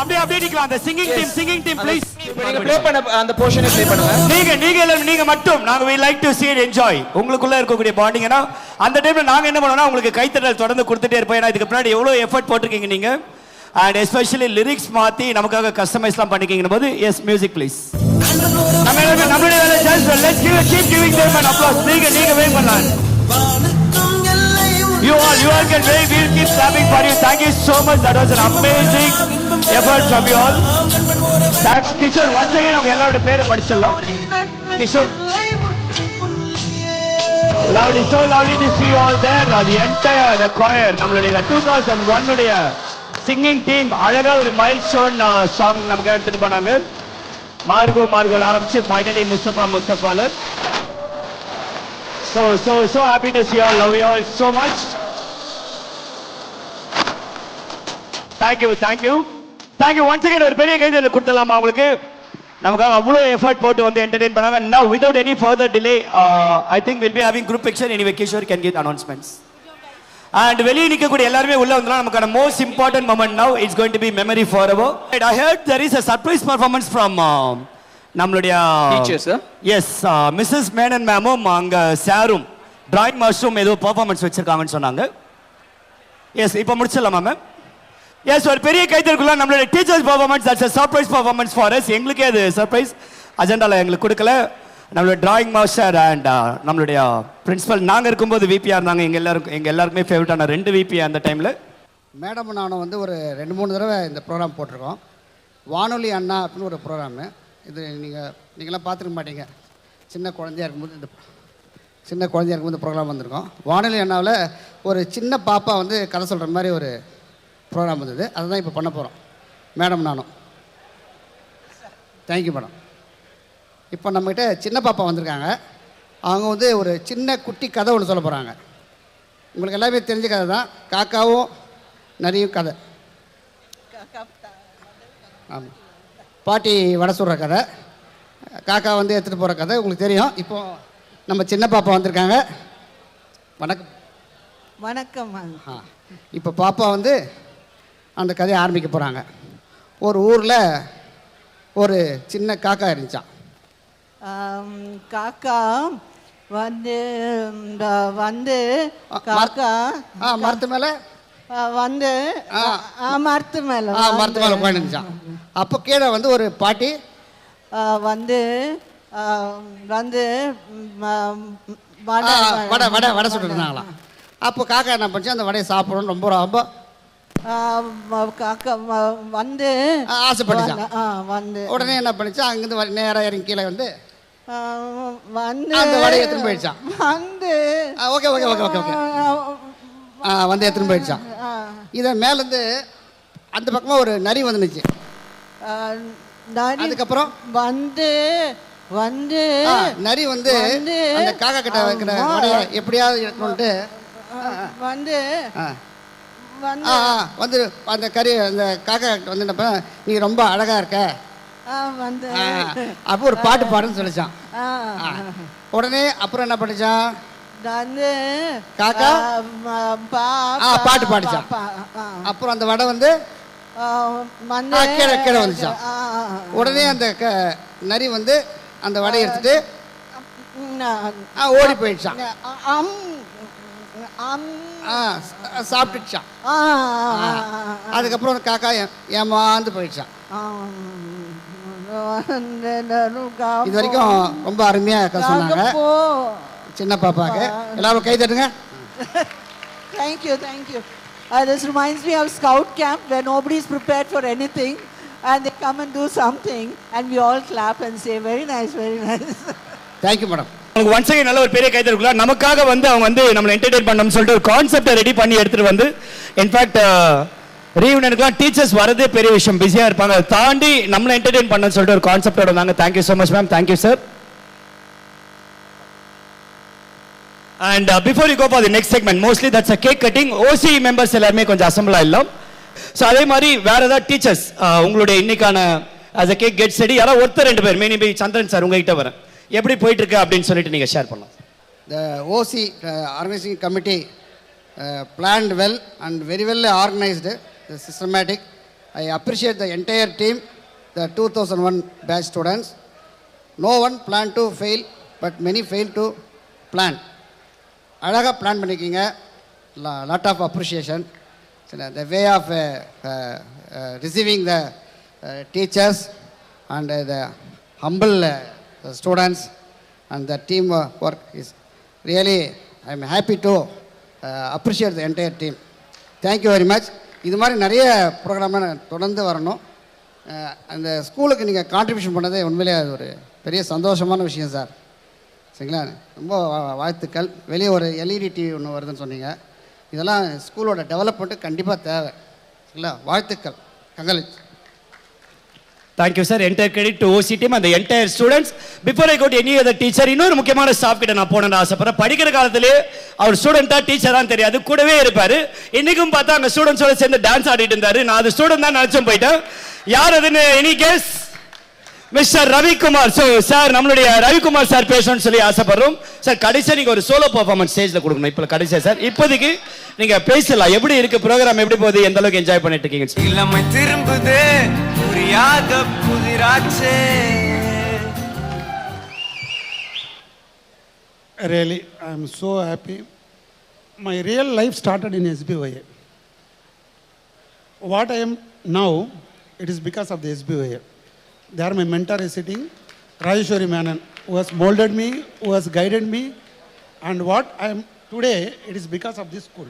B: அப்படியே நிக்கலாம். அந்த singing team please.
A: இப்போ நீங்க ப்ளே பண்ண அந்த போர்ஷனை ப்ளே பண்ணுங்க.
B: நீங்க எல்லாரும் நீங்க மட்டும் நாங்க we like to see and enjoy. உங்களுக்குள்ள இருக்கக்கூடிய பாண்டிங்னா அந்த டைம்ல நாங்க என்ன பண்ணோம்னா உங்களுக்கு கைத்தட்டல் தொடர்ந்து கொடுத்துட்டே இருப்போம். ஏன்னா இதுக்கு முன்னாடி எவ்வளவு எஃபர்ட் போட்டுருக்கீங்க நீங்க. And especially lyrics மாத்தி நமக்காக கஸ்டமைஸ்லாம் பண்ணிருக்கீங்க போது yes music please. நம்மளுடைய chance let's keep giving them an applause. நீங்க வெயிட் பண்ணலாம். You all can wait. We'll keep clapping for you. Thank you so much. That was an amazing effort from you all. Thanks Kishore. Once again அவங்க எல்லாரோட பேரை படிச்சிடலாம். Kishore. Lovely, so lovely to see you all there. The entire choir, நம்மளுடைய 2001 உடைய singing team அழகா ஒரு milestone song நமக்கு எடுத்துட்டு போனாங்க. மார்கோ ஆரம்பிச்சு finally Mustafa So happy to see you all. Love you all so much. Thank you once again. ஒரு பெரிய கைதட்டல் கொடுத்தலாமா உங்களுக்கு. நமக்காக அவ்வளவு எஃபர்ட் போட்டு வந்து என்டர்டெயின் பண்ணாங்க. Now without any further delay I think we'll be having group picture. Anyway Kishore can give announcements. And வெளிய நிக்கக்கூடிய எல்லாரும் உள்ள வந்தலாம். நமக்கான most important moment now it's going to be memory forever. I heard there is a surprise performance from நம்மளுடைய
A: teachers.
B: S Mrs Menon மேமும் அங்க சாரும் drawing மாஸ்டரும் ஏதோ performance வச்சிருக்காங்கன்னு சொன்னாங்க. எஸ் இப்போ முடிச்சிடலாமா மேம்? எஸ் ஒரு பெரிய கைத்தறக்குள்ள நம்மளுடைய teachers performance that's a surprise performance for us. எங்களுக்கே அது சர்ப்ரைஸ் அஜெண்டால எங்களுக்கு கொடுக்கல. நம்மளுடைய டிராயிங் மாஸ்டர் அண்ட் நம்மளுடைய பிரின்சிபல் நாங்கள் இருக்கும்போது விபிஆர் இருந்தாங்க. எங்க எல்லாருக்குமே ஃபேவரட்டான 2 விபி அந்த டைமில்.
H: மேடம் நானும் வந்து ஒரு 2-3 தடவை இந்த ப்ரோக்ராம் போட்டிருக்கோம். வானொலி அண்ணா அப்படின்னு ஒரு ப்ரோக்ராமு. இது நீங்களாம் பார்த்துருக்க மாட்டீங்க. சின்ன குழந்தையா இருக்கும்போது இந்த ப்ரோக்ராம் வந்திருக்கோம். வானொலி அண்ணாவில் ஒரு சின்ன பாப்பா வந்து கதை சொல்கிற மாதிரி ஒரு ப்ரோக்ராம் வந்தது. அதை தான் இப்போ பண்ண போகிறோம் மேடம் நானும். Thank you madam. இப்போ நம்மகிட்ட சின்ன பாப்பா வந்திருக்காங்க. அவங்க வந்து ஒரு சின்ன குட்டி கதை ஒன்று சொல்ல போகிறாங்க. உங்களுக்கு எல்லாமே தெரிஞ்ச கதை தான். காக்காவும் நரியும் கதை. ஆமாம், பாட்டி வடை சுடுற கதை, காக்கா வந்து எடுத்துகிட்டு போகிற கதை உங்களுக்கு தெரியும். இப்போது நம்ம சின்ன பாப்பா வந்திருக்காங்க. வணக்கம். இப்போ பாப்பா வந்து அந்த கதையை ஆரம்பிக்க போகிறாங்க. ஒரு ஊரில் ஒரு சின்ன காக்கா இருந்துச்சான்.
E: காக்கா வந்து வந்து காக்கா
H: மரத்து மேலே
E: வந்து மரத்து மேலே
H: உட்காந்துருந்துச்சான். அப்போ கீழே வந்து ஒரு பாட்டி
E: வந்து வந்து
H: வடை சுட்டுருந்தாங்களாம். அப்போ காக்கா என்ன பண்ணுச்சு, அந்த வடையை சாப்பிடணும்னு ரொம்ப
E: காக்கா வந்து
H: ஆசைப்பட்டுச்சான்.
E: வந்து
H: உடனே என்ன பண்ணிச்சா, அங்கேருந்து நேராக இறங்கி கீழே வந்து
E: வந்து
H: அந்த வடையை எடுத்துன்னு போயிடுச்சான்.
E: வந்து
H: ஓகே வந்து எடுத்துன்னு போயிடுச்சான். இதை மேலேருந்து அந்த பக்கமாக ஒரு நரி வந்துச்சு. அதுக்கப்புறம்
E: வந்து வந்து
H: நரி வந்து அந்த காக்கா கிட்ட வைக்கிற வடையை எப்படியாவது எடுக்கணுன்ட்டு
E: வந்து
H: வந்து அந்த அந்த காக்கா வந்து என்னப்ப நீ ரொம்ப அழகா இருக்க
E: வந்து
H: அப்போ ஒரு பாட்டு பாடுன்னு சொல்லிச்சான். உடனே அப்புறம் என்ன பண்ணிச்சான், காக்கா பாட்டு பாடிச்சான். அப்புறம் அந்த வடை வந்து கீழே வந்துச்சான். உடனே அந்த நரி வந்து அந்த வடையை எடுத்துட்டு ஓடி போயிடுச்சான். சாப்பிட்டுச்சான். அதுக்கப்புறம் காக்கா ஏமாந்து போயிடுச்சான். இது வரைக்கும் ரொம்ப அருமையா சொன்னாங்க சின்ன பாப்பாக்கு. எல்லாரும் கை தட்டுங்க.
E: Thank you. This reminds me of Scout camp where nobody is prepared for anything. and they come and do something, and we all clap and say, very nice, very nice.
H: Thank you madam.
B: உங்களுக்கு once again நல்ல ஒரு பெரிய கைது இருக்கலாம். நமக்காக வந்து அவங்க வந்து நம்மளை என்டர்டெயின் பண்ணணும்னு சொல்லிட்டு ஒரு கான்செப்டை ரெடி பண்ணி எடுத்துட்டு வந்து இன்ஃபேக்ட் ரீயூனியனுக்குலாம் டீச்சர்ஸ் வரதே பெரிய விஷயம், பிஸியாக இருப்பாங்க. அதை தாண்டி நம்மளை என்டர்டெயின் பண்ணணும்னு சொல்லிட்டு ஒரு கான்செப்டோட வந்தாங்க. Thank you so much ma'am. Thank you sir. And before you go for the next segment, mostly that's a cake cutting. OC members எல்லாருமே கொஞ்சம் அசம்பிள் ஆயிடலாம். ஸோ அதே மாதிரி வேற ஏதாவது டீச்சர்ஸ் உங்களுடைய இன்னைக்கான as a cake gets ready யாராவது ஒருத்தர் ரெண்டு பேர் மேனி சந்திரன் சார் உங்ககிட்ட வரேன், எப்படி போயிட்டு இருக்கு அப்படின்னு சொல்லிட்டு நீங்க ஷேர் பண்ணலாம்.
H: The OC organizing committee planned well and very well organized, systematic. I appreciate the entire team, the 2001 batch students. No one planned to fail, but many failed to plan. அழகாக பிளான் பண்ணிக்கிங்க. Lot of appreciation. The way of receiving the teachers and the humble students and the team work is really, I am happy to appreciate the entire team. Thank you very much. இது மாதிரி நிறைய ப்ரோக்ராம்லாம் தொடர்ந்து வரணும். அந்த ஸ்கூலுக்கு நீங்கள் contribution பண்ணதே உண்மையிலே அது ஒரு பெரிய சந்தோஷமான விஷயம் சார். சரிங்களா? ரொம்ப வாழ்த்துக்கள். வெளியே ஒரு எல்இடி டிவி ஒன்று வருதுன்னு சொன்னீங்க. இதெல்லாம் ஸ்கூலோட டெவலப்மெண்ட்டு கண்டிப்பாக தேவை. சரிங்களா? வாழ்த்துக்கள். கங்கலேஜ்.
B: Thank you sir. Entire credit to OC team and the entire students. Before I go to any other teacher, இன்னொரு முக்கியமான ஸ்டாஃப் கிட்ட நான் போனேன்னு ஆசைப்படுறேன். படிக்கிற காலத்திலே அவர் ஸ்டூடெண்டா டீச்சரா தெரியாது, கூடவே இருப்பாரு. இன்னைக்கும் பார்த்தா அங்க ஸ்டூடெண்ட்ஸோட சேர்ந்து டான்ஸ் ஆடிட்டு இருந்தாரு. நான் அது ஸ்டூடெண்ட் தான் நினைச்சேன் போயிட்டேன். யார் அதுன்னு any guess? Mister Ravikumar. So sir நம்மளுடைய ரவிக்குமார் சார் பேசணும்னு சொல்லி ஆசைப்படுறோம். சார் கடைசியாக நீங்கள் ஒரு சோலோ பர்ஃபார்மன்ஸ் ஸ்டேஜில் கொடுக்கணும். இப்போ கடைசியாக சார் இப்போதைக்கு நீங்கள் பேசலாம். எப்படி இருக்கு ப்ரோக்ராம், எப்படி போகுது, எந்த அளவுக்கு என்ஜாய் பண்ணிட்டு இருக்கீங்க?
I: இளமை திரும்புது புரியாத புதிராச்சே.
J: Really, I am so happy. My real life started in SBOA. What I am now, it is because of the SBOA. There my mentor is sitting, Rajeshwari Menon, who has molded me, who has guided me, and what I am today, it is because of this school.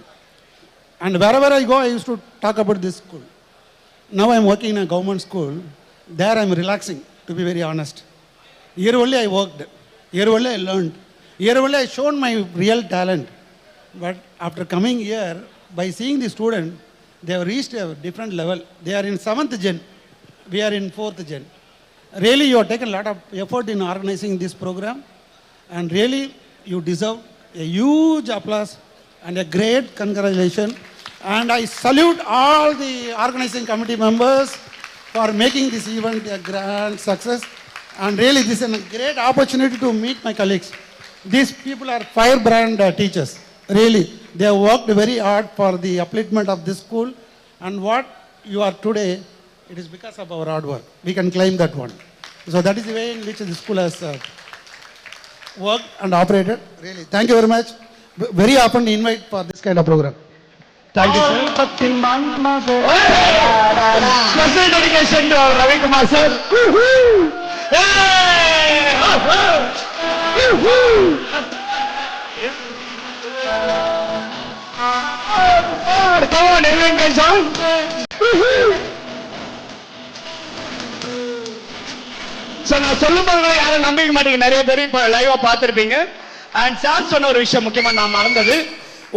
J: And wherever I go, I used to talk about this school. Now I am working in a government school. There I am relaxing, to be very honest. Here only I worked. Here only I learned. Here only I shown my real talent. But after coming here, by seeing the student, they have reached a different level. They are in 7th gen. We are in 4th gen. Really, you have taken a lot of effort in organizing this program, and really, you deserve a huge applause and a great congratulations. And I salute all the organizing committee members for making this event a grand success. And really, this is a great opportunity to meet my colleagues. These people are firebrand teachers. Really, they have worked very hard for the upliftment of this school. And what you are today, it is because of our hard work. We can claim that one. So that is the way in which the school has worked and operated. Really, thank you very much. Very often invite for this kind of program. Thank you, sir.
B: Special dedication to Ravi Kumar sir. Come on, everyone can join. நான் சொல்லும் போது யாரும் நம்பிக்க மாட்டீங்க, நிறைய பேர் இப்போ லைவா பார்த்துருப்பீங்க. அண்ட் சார் சொன்ன ஒரு விஷயம் முக்கியமா நான் மறந்தது.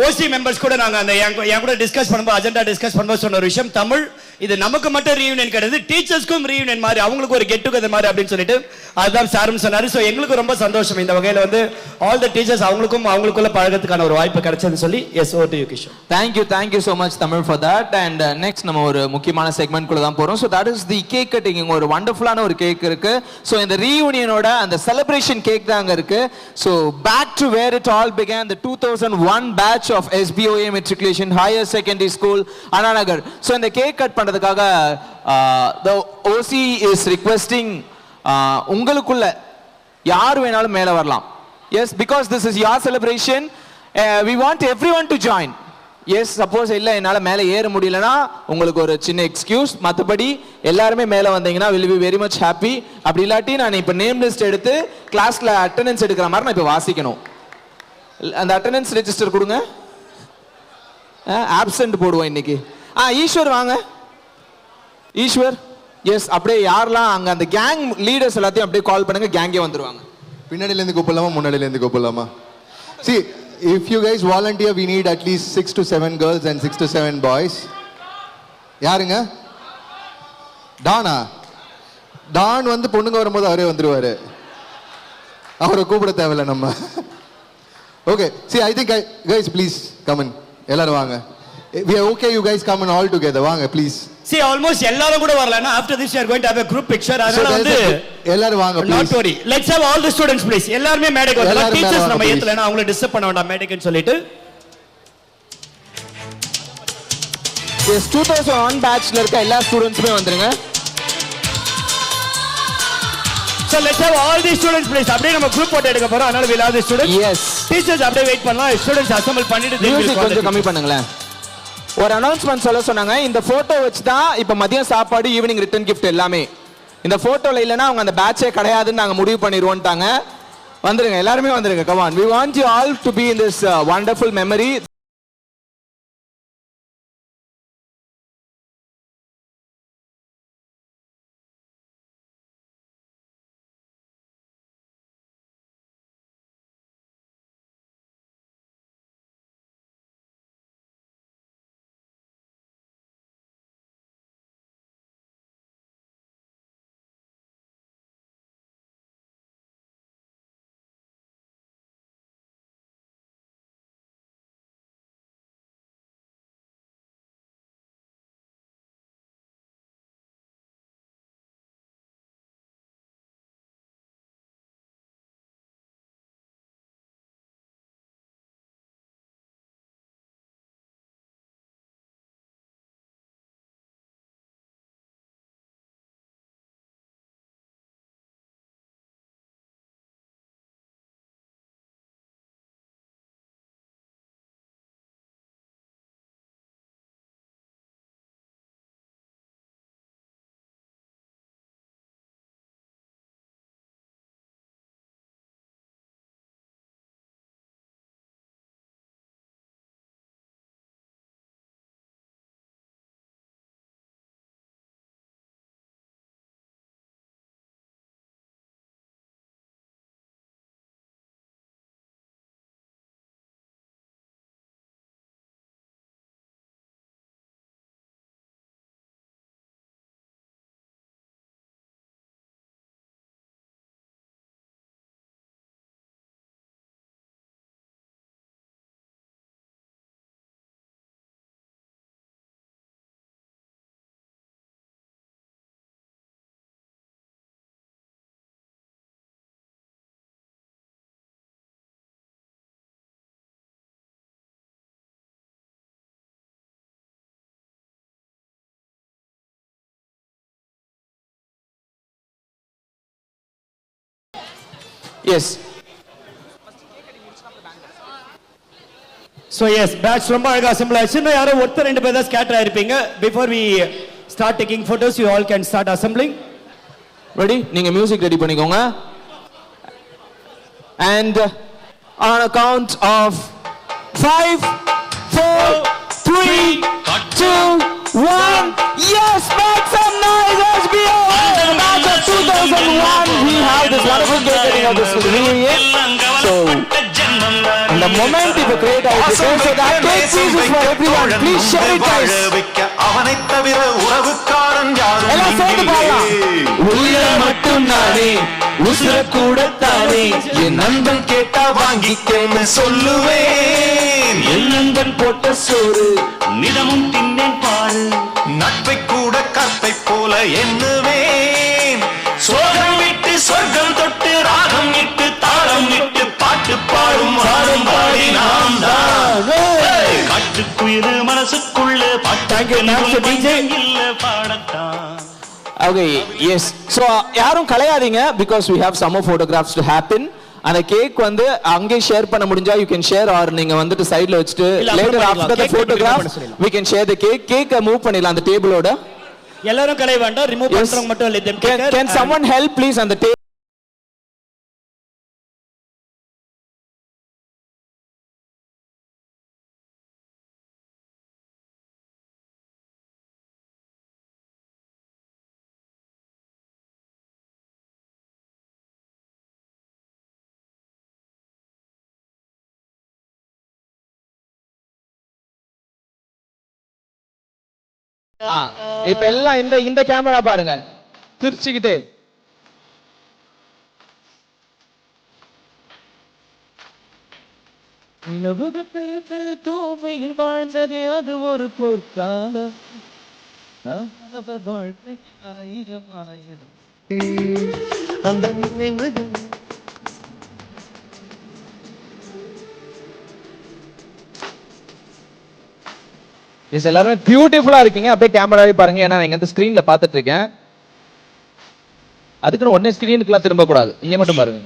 B: ஓசி மெம்பர்ஸ் கூட நாங்கள் அந்த என் கூட டிஸ்கஸ் பண்ணும்போது அஜெண்டா டிஸ்கஸ் பண்ணும்போது சொன்ன ஒரு விஷயம், தமிழ் இது நமக்கு மட்டும் ரீயூனியன் கிடையாது, டீச்சர்ஸ்க்கும் ரீயூனியன் மாதிரி, அவங்களுக்கு ஒரு கெட் டுகெதர் மாதிரி அப்படின்னு சொல்லிட்டு அதுதான் சாரும் சொன்னாரு. ஸோ எங்களுக்கு ரொம்ப சந்தோஷம் இந்த வகையில் வந்து ஆல் த டீச்சர்ஸ் அவங்களுக்குள்ள பழகத்துக்கான ஒரு வாய்ப்பு கிடைச்சதுன்னு சொல்லி. Yes, over to you Kishore.
A: Thank you so much Tamil for that. And next நம்ம ஒரு முக்கியமான செக்மெண்ட் குள்ள தான் போறோம். So that is the cake cutting. இங்க ஒரு வண்டர்ஃபுல்லான ஒரு கேக் இருக்கு. ஸோ இந்த ரீயூனியனோட அந்த செலிப்ரேஷன் கேக் தான் அங்க இருக்கு. So back to where it all began, the 2001 batch of SBOA Matriculation Higher Secondary School, Anna Nagar. So இந்த கேக் கட் பண்றதுக்காக the OC is requesting உங்களுக்குள்ள யார் வேணாலும் மேல வரலாம். Yes, because this is your celebration, we want everyone to join. Yes, suppose இல்ல என்னால மேல ஏற முடியலனா உங்களுக்கு ஒரு சின்ன எக்ஸ்கியூஸ், மத்தபடி எல்லாரும் மேல வந்தீங்கன்னா will be very much happy. அப்படி இல்லாட்டி நான் இப்ப நேம் லிஸ்ட் எடுத்து கிளாஸ்ல அட்டெண்டன்ஸ் எடுக்கிற மாதிரி நான் இப்ப வாசிக்கணும். அந்த அட்டெண்டன்ஸ் ரெஜிஸ்டர் கொடுங்க. ஆப்சென்ட் போடுவோம் இன்னைக்கு. ஈஸ்வர் வாங்க. ஈஸ்வர் எஸ் அப்படியே யாரெல்லாம் அங்க அந்த கேங் லீடர்ஸ் எல்லாத்தையும் அப்படியே கால் பண்ணுங்க, கேங்கே வந்துருவாங்க.
C: பின்னாடில இருந்து கூப்பிடலாமா முன்னாடில இருந்து கூப்பிடலாமா? See, if you guys volunteer, we need at least 6 to 7 girls and 6 to 7 boys. யாருங்க? டானா? டான் வந்து பொண்ணுங்க வரும்போது அவரே வந்துருவாரு, அவரை கூப்பிட தேவையில்ல நம்ம. Okay, see, I think guys please come in. எல்லாரும் வாங்க. We are okay, you guys come in all together. வாங்க please.
B: See, almost எல்லாரும் கூட வரலனா after this we are going to have a group picture. அதனால வந்து
C: எல்லாரும் வாங்க please.
B: Not worry. Let's have all the students please. எல்லாரும் மேடைக்கு வரலாம். டீச்சர்ஸ் நம்ம ஏத்தலனா அவங்கள டிஸ்டர்ப் பண்ண வேண்டாம் மேடைக்குன்னு சொல்லிட்டு.
A: Yes, 2001 batchல இருக்க எல்லா ஸ்டூடண்ட்ஸ்மே வந்துருங்க.
B: So let's have all the students please. அப்படியே நம்ம group photo எடுக்க போறோம். அதனால we'll have the students.
A: Yes.
B: Teachers அப்படியே வெயிட் பண்ணலாம். Students assemble பண்ணிட்டு
A: மியூசிக் கொஞ்சம் கம்மி பண்ணுங்களேன். ஒரு அனௌன்ஸ்மெண்ட் சொல்ல சொன்னாங்க. இந்த போட்டோ வச்சு தான் இப்ப மதியம் சாப்பாடு, ஈவினிங் ரிட்டர்ன் கிஃப்ட் எல்லாமே. இந்த போட்டோல இல்லனா அவங்க அந்த பேட்சே கிடையாதுன்னு நாங்க முடிவு பண்ணிடுவோம்ட்டாங்க. வந்துருங்க, எல்லாரும் வந்துருங்க. Come on, we want you all to be in this wonderful memory. Yes.
B: So yes, batch ரொம்ப அழகா assemble ஆயிடுச்சு. இன்னும் யாரோ ஒருத்தர் ரெண்டு பேர் தான் scatter ஆயிருப்பீங்க. Before we start taking photos, you all can start assembling.
A: Ready? நீங்க மியூசிக் ரெடி பண்ணிக்கோங்க. And on a count of 5, 4, 3, 2, 1. Yes, make some noise, SBO! In the batch of 2001, we have this wonderful day getting of this reunion. So, and the moment if you create out the so that cake piece is for everyone. Please share it, guys. எல்லாம் சேர்ந்து பாடலாம். உள்ள மட்டும் நானே உசுர கூட தானே என் நண்பன் கேட்டா வாங்கிக்கேன்னு சொல்லுவேன். என் நண்பன் போட்ட சோறு நிதமும் தின்னேன் பாரு.
I: நட்பை கூட கற்பை போல எண்ணுவேன். சோகம் விட்டு சொர்க்கம் தொட்டு ராகம் இட்டு தாளம் இட்டு பாட்டு பாடும் வாரம் பாடி நாம் தான். காட்டுக்குயிரு மனசுக்குள்ள பாட்டாங்க இல்ல பாடத்தான்.
A: Okay, yes. So யாரும் கலையாதீங்க because we have some more photographs to happen. அந்த கேக் வந்து அங்கே ஷேர் பண்ண முடிஞ்சா you can share or நீங்க வந்துட்டு சைடுல வச்சிட்டு later after the photograph we can share the cake. கேக்க மூவ் பண்ணிடலாம் அந்த டேபிளோட.
B: எல்லாரும் கலை வேண்டாம், ரிமூவ் பண்றவங்க மட்டும் let them take.
A: Can someone help please on the table? இப்ப எல்லாம் இந்த கேமரா பாருங்க, திருச்சிக்கிட்டே. வாழ்ந்ததே அது ஒரு பொற்கால அந்த எல்லாருமே பியூட்டிஃபுல்லா இருக்கீங்க. அப்படியே கேமராவே பாருங்க, ஏன்னா நான் இங்க ஸ்கிரீன்ல பாத்துட்டு இருக்கேன். அதுக்குன்னு உடனே ஸ்கிரீனுக்குலாம் திரும்ப கூடாது, இங்க மட்டும் பாருங்க.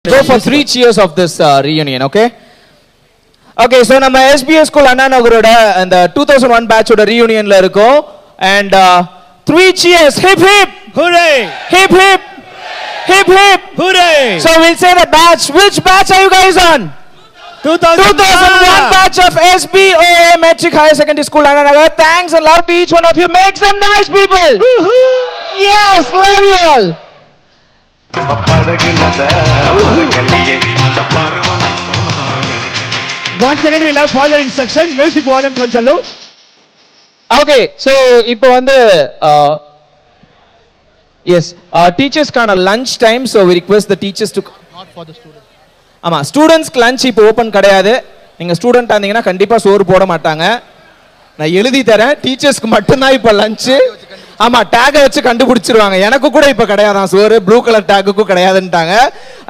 A: Go for 3 cheers of this reunion, okay? Okay, so நம்ம SBS ஸ்கூல் அண்ணா நகரோட அந்த 2001 பேட்சோட reunionல இருக்கோம். And 3 cheers, hip hip,
B: hooray,
A: hip hip, hip hip,
B: hooray.
A: So we'll say the batch. Which batch are you guys on? 2001 batch of SBOA Metric Higher Secondary School Anna Nagar. Thanks and love to each one of you. Make some nice people. Yes, love you all.
B: Once again we love follow instructions. Music volume கொஞ்சம் low.
A: Okay, so இப்போ வந்து yes, teachers-கான lunch time, so we request the teachers to
F: Not for the students.
A: ஆமா, ஸ்டூடண்ட்ஸ்க்கு lunch இப்போ open கிடையாது. நீங்க student ஆனீங்கன்னா கண்டிப்பா சோறு போட மாட்டாங்க. நான் எழுதி தரேன், டீச்சர்ஸ்க்கு மட்டும்தான் இப்போ லஞ்ச். ஆமா, டேகை வச்சு கண்டுபிடிச்சிருவாங்க. எனக்கு கூட இப்போ கிடையாதான் சோறு, ப்ளூ கலர் டேக்குக்கும் கிடையாதுன்ட்டாங்க.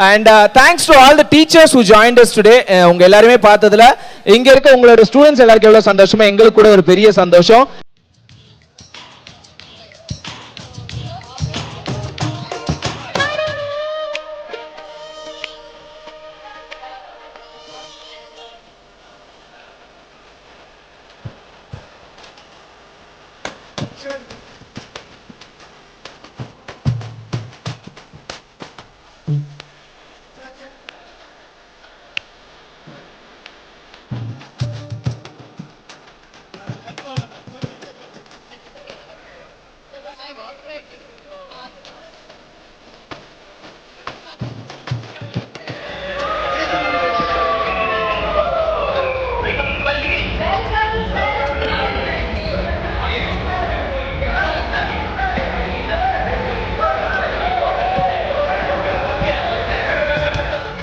A: And thanks to all the teachers who joined us today. உங்க எல்லாருமே பார்த்ததுல இங்க இருக்க உங்களோட ஸ்டூடெண்ட்ஸ் எல்லாருக்கும் எவ்வளவு சந்தோஷமா, எங்களுக்கு கூட ஒரு பெரிய சந்தோஷம்.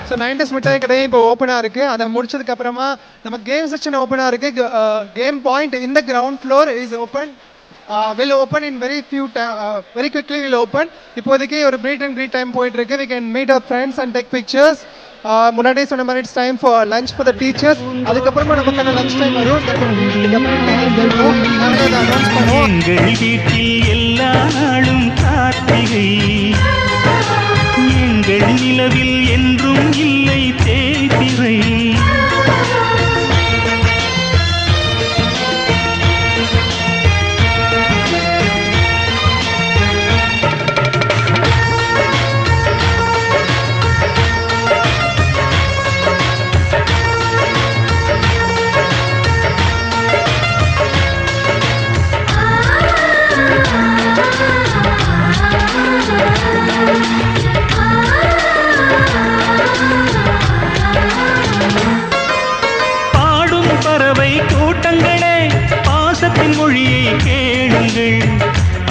D: ஸோ 90s மிட்டாய் கடை இப்போ ஓப்பனாக இருக்குது. அதை முடிச்சதுக்கு அப்புறமா நம்ம கேம் செக்ஷன் ஓப்பனாக இருக்குது. கேம் பாயிண்ட் இந்த ground floor is open, will open in very quickly will open. இப்போதைக்கு ஒரு மீட் அண்ட் க்ரீட் டைம் போயிட்டு இருக்கு. We can meet our friends and take pictures. முன்னாடியே சொன்ன மாதிரி it's time for lunch for the teachers. அதுக்கப்புறமா நமக்கான லஞ்ச் டைம் வரும்.
I: எங்கள் வீட்டில் எல்லா நாளும் கார்த்திகை, எங்கள் நிலவில் என்றும் இல்லை தேய்பிறை.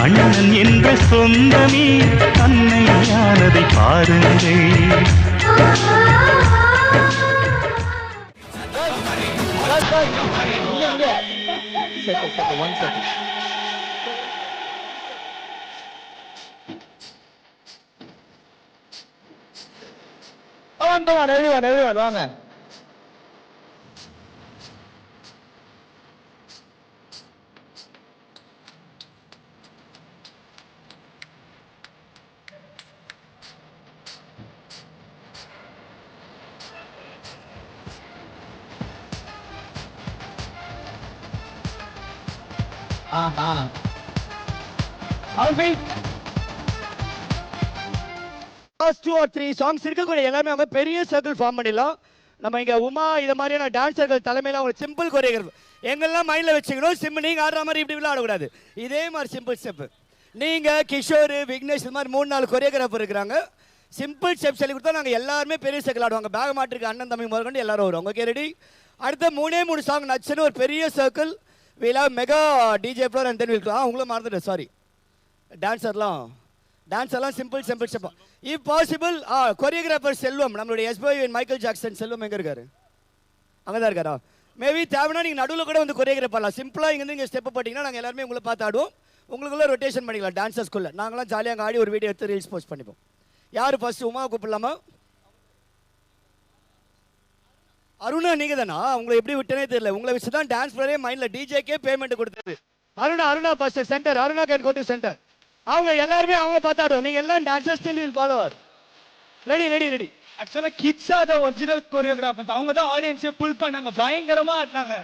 I: அண்ணன் என்ற சொந்தமே அன்னையானதை பாருங்கள்.
A: வாங்க.
B: ஃபர்ஸ்ட் 2 or 3 சாங்ஸ் இருக்கக்கூடிய எல்லாமே அவங்க பெரிய சர்க்கிள் ஃபார்ம் பண்ணிடலாம். நம்ம இங்கே உமா இதை மாதிரியான டான்ஸர்கள் தலைமையில் அவங்க சிம்பிள் கொரியோகிராஃபி எங்கெல்லாம் மைண்டில் வச்சுக்கணும். நீங்கள் ஆடுற மாதிரி இப்படி விளையாடக்கூடாது. இதே மாதிரி சிம்பிள் ஸ்டெப்பு. நீங்கள் கிஷோர் விக்னேஷ் இது மாதிரி 3-4 கொரியோகிராஃபர் இருக்கிறாங்க. சிம்பிள் ஸ்டெப் சொல்லி கொடுத்தா நாங்கள் எல்லாருமே பெரிய சர்க்கிள் ஆடுவாங்க. பேக மாட்டிருக்க அண்ணன் தம்பி முதற்கொண்டு எல்லாரும் வருவாங்க. Okay ready? அடுத்த 3 சாங் நச்சுன்னு ஒரு பெரிய circle wheel have mega DJ floor and then will உங்களை மறந்துட்டேன் சாரி. டான்ஸர்லாம் simple step. If possible choreographer Selvam நம்மளுடைய எஸ்பிஐ மைக்கேல் ஜாக்சன் செல்வம் எங்கே இருக்காரு? அங்கே தான் இருக்காரா? மேபி தேவைன்னா நீங்கள் நடுவில் கூட வந்து கொரியோகிராஃப் பண்ணலாம். சிம்பிளாக இங்கேருந்து இங்கே ஸ்டெப் போட்டிங்கன்னா நாங்கள் எல்லாருமே உங்களை பார்த்து ஆடுவோம். உங்களுக்குள்ள ரொட்டேஷன் பண்ணிக்கலாம் டான்ஸர்ஸ்குள்ளே. நாங்களாம் ஜாலியாக அங்கே ஆடி ஒரு வீடியோ எடுத்து ரீல்ஸ் போஸ்ட் பண்ணிப்போம். யார் ஃபர்ஸ்ட்? உமா கூப்பிடலாமா? அருணா நீங்கள் தானா? உங்களை எப்படி விட்டனே தெரியல. உங்களை வச்சு தான் டான்ஸ் பிளேயரே மைண்டில் டிஜேக்கே பேமெண்ட் கொடுத்தது. Aruna first centre. Aruna can go to centre. அவங்க எல்லாருமே அவங்க பார்த்தாடும். நீங்கள் எல்லாம் dancer still will follower. Ready.
K: ஆக்சுவலாக kids are the original choreographers. அவங்க தான் ஆடியன்ஸை புல் பண்ணாங்க. பயங்கரமாக ஆடினாங்க.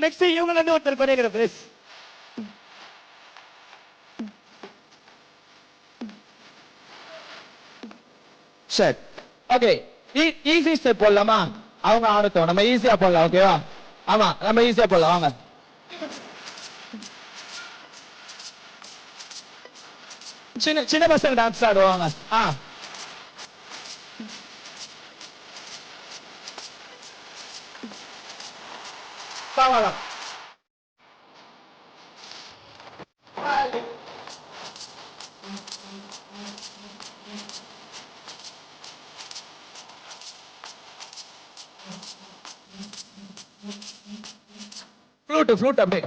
B: நெக்ஸ்ட் இவங்கலேருந்து ஒருத்தர் கொரியோகிராஃபர்ஸ்.
A: சரி ஓகே. ஈஸி ஸ்டெப் போடலாமா? அவங்க ஆடட்டும், நம்ம ஈஸியா போடலாம். ஓகேவா? ஆமா நம்ம ஈஸியா போடலாம். வாங்க. சின்ன பசங்க டான்ஸ் ஆடுவாங்க. வாங்க. ஃப்ளூட் அப்படியே.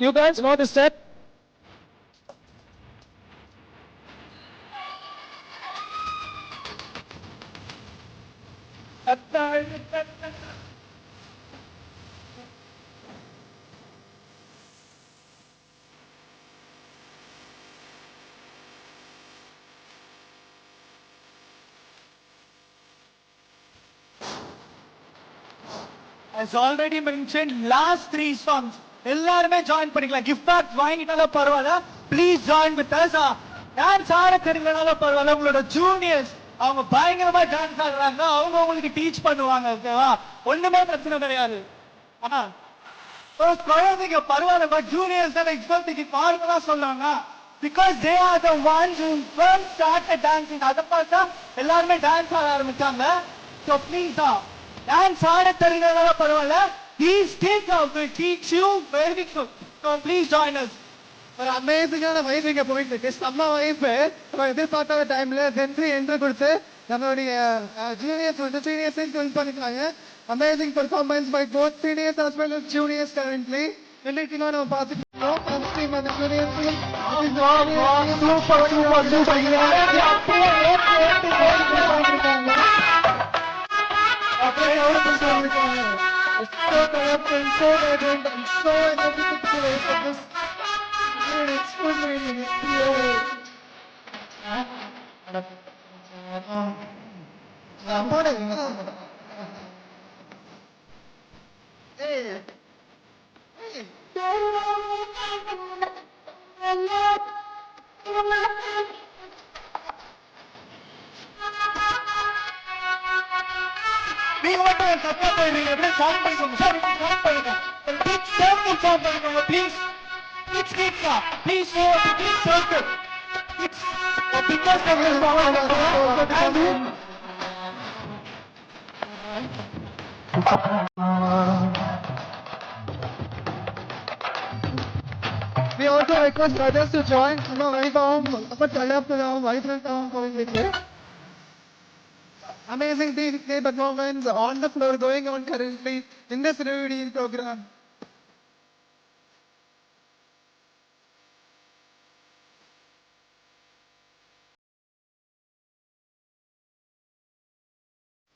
A: You guys know the step?
K: As already mentioned, last 3 songs எல்லாருமே ஜாயின் பண்ணிக்கலாம். கிஃப்ட் பேக் வாங்கிட்டாலும் பரவாயில்ல, please join with us. Dance ஆட தெரியலனாலும் பரவாயில்ல, உங்களோட ஜூனியர்ஸ் அவங்க பயங்கரமா டான்ஸ் ஆடுறாங்க, அவங்க உங்களுக்கு டீச் பண்ணுவாங்க. ஓகேவா? ஒண்ணுமே பிரச்சனை கிடையாது. ஆனா குழந்தைங்க பரவாயில்ல, பட் ஜூனியர்ஸ் தான் எக்ஸ்பர்ட் ஃபார்முலா சொல்லுவாங்க. Because they are the ones who first started dancing. அதை பார்த்தா எல்லாருமே டான்ஸ் ஆட ஆரம்பிச்சாங்க. ஸோ ப்ளீஸ் டான்ஸ் ஆட தெரியலனாலும் பரவாயில்ல, these kids will teach you very good. So please join us. ஒரு அமேசிங்கான வைப் இங்கே போயிட்டு இருக்கு. செம்ம வைப்பு. நம்ம எதிர்பார்க்காத டைம்ல சென்ட்ரி என்ட்ரி கொடுத்து நம்மளுடைய சீனியர்ஸையும் வின் பண்ணிருக்காங்க. Amazing performance by both seniors as well as juniors currently. இன்னைக்கு நம்ம பார்த்துக்கிட்டோம். So corrupt and so arrogant and so energetic to raise at this extraordinary நீங்க மட்டும் சப்போர்ட் பண்ணுவீங்க. எப்படி சாங் பண்ணுங்க சார்? சாங் பண்ணுங்க. ப்ளீஸ் சர்க்கிள் சாங் பண்ணுங்க. Please please go please circle. Because of this power we also request others to join. நம்ம வைபாவும் அப்ப தலைப்பு வைஃப் தான் போயிட்டு
D: Amazing DJ performance on the floor going on currently in this reading program.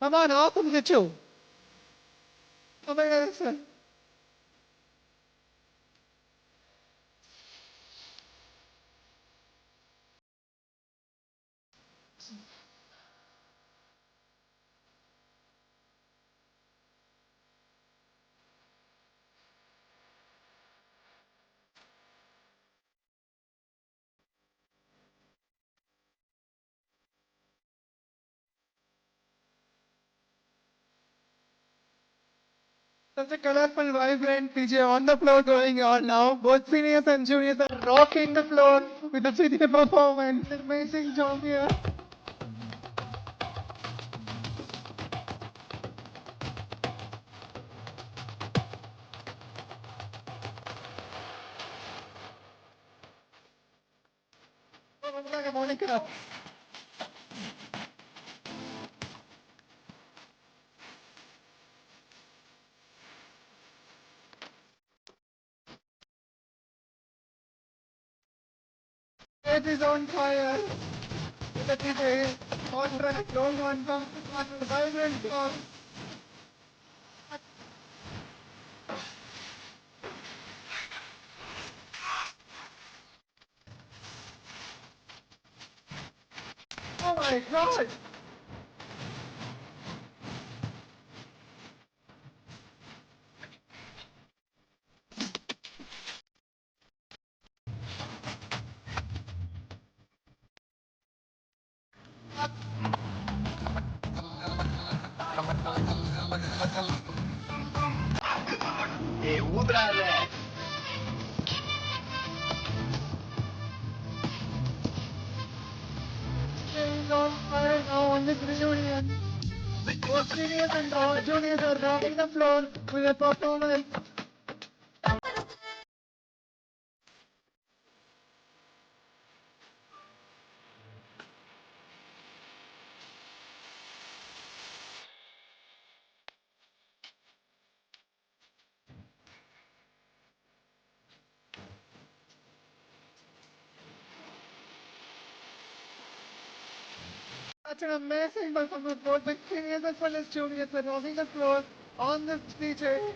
D: Come on, off of the two. Oh my God, sir. Such a colorful, vibrant DJ on the floor going on now. Both seniors and juniors are rocking the floor with the CD performance. Amazing job here. Oh, Monica. It is on fire. The DJ on track, long on vibrant song. Oh my God! Is on fire now on this reunion. Both seniors and juniors are rocking the floor with a performance. Such an amazing performance, both the seniors as well as juniors are rocking the floor on this DJ.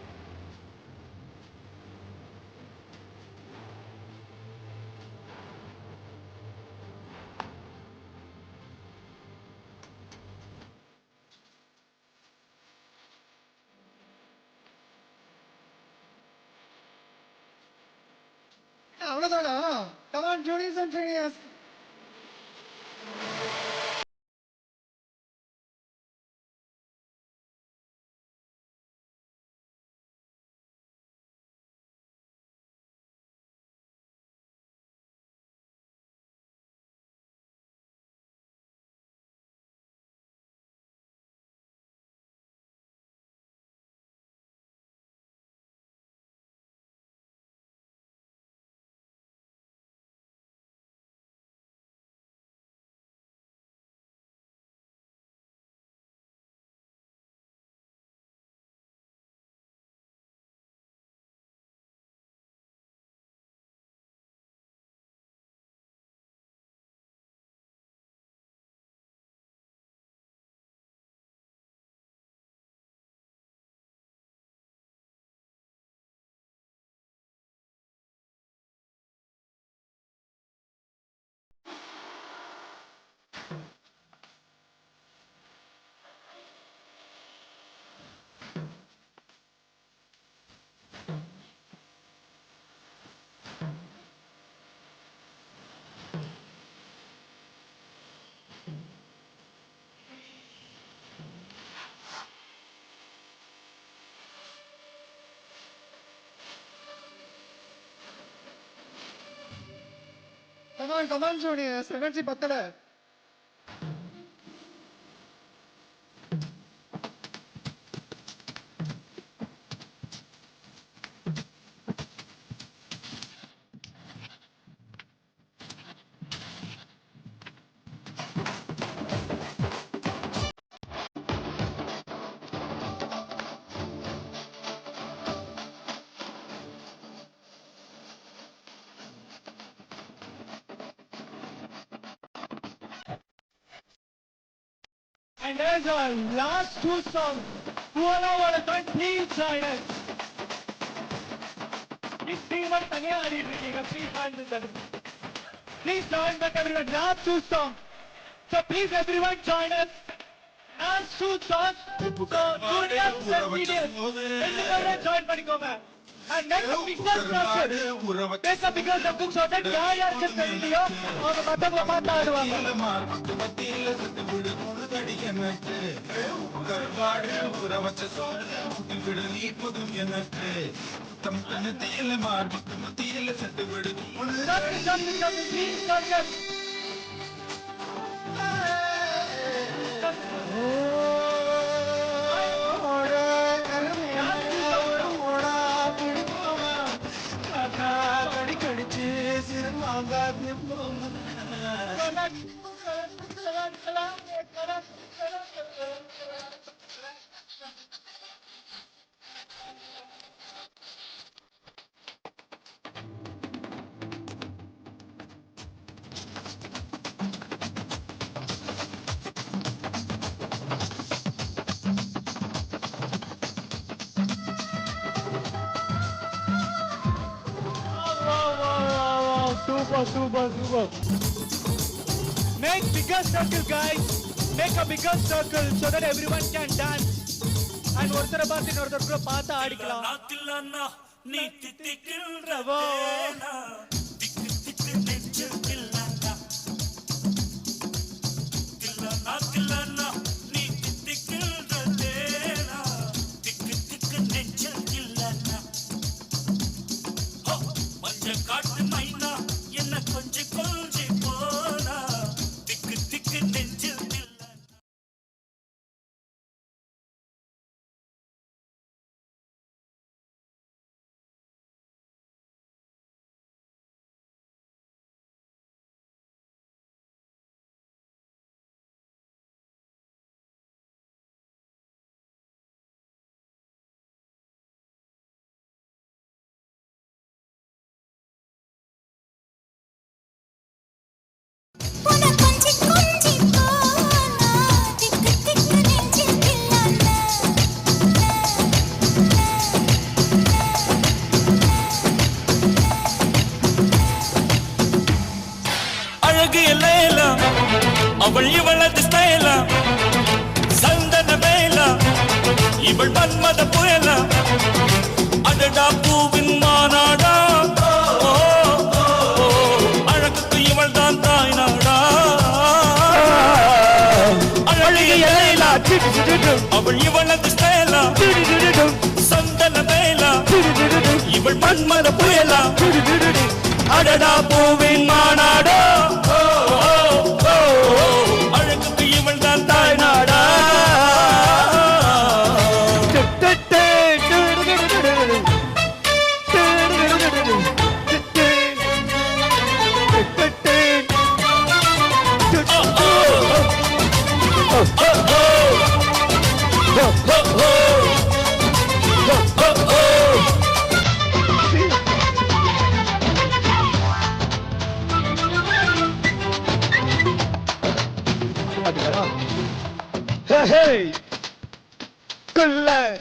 D: அவ்வளோதானா? Come on, juniors and seniors. Come on, juniors. Energy பத்தல.
K: And there's our last two songs. Who all want to join, please join us. Please தனியா ஆடிட்டு இருக்கீங்க. Please join this. Please join back everyone. Last two songs. So please everyone join us. Last two songs. So juniors and seniors. எல்லாரும் join பண்ணிக்கோங்க. And next bigger circle. Make a bigger circle so that யார் யாருக்கு தெரியலையோ அவங்க மத்தவங்கள பார்த்து ஆடுவாங்க. Super. Make bigger circle, guys. Make a bigger circle so that everyone can dance. And ஒருத்தரை பார்த்து இன்னொருத்தர் கூட பார்த்து ஆடிக்கலாம். நீ தித்திக்கின்றவோ திக்கு திக்கு நெஞ்சில் கில்லனா கில்லனா நீ தித்திக்கின்றதேனா திக்கு திக்கு நெஞ்சில் கில்லனா மஞ்ச காட்டு மைனா என்ன கொஞ்சி கொஞ்சி போனா திக்கு திக்கு நெஞ்சில் அவள் இவளது ஸ்டைலா சந்தன மேலா இவள் மன்மத புயலா அடடா பூவின் மாநாடா அழகுக்கு இவள் தான் தாய் நாடா அழகிய அவள் இவளது ஸ்டைலா சந்தன மேலா இவள் மன்மத புயலா அடடா பூவின் மாநாடா அழகுக்கு இவள் தான் தாய் நாடா Hey, good luck.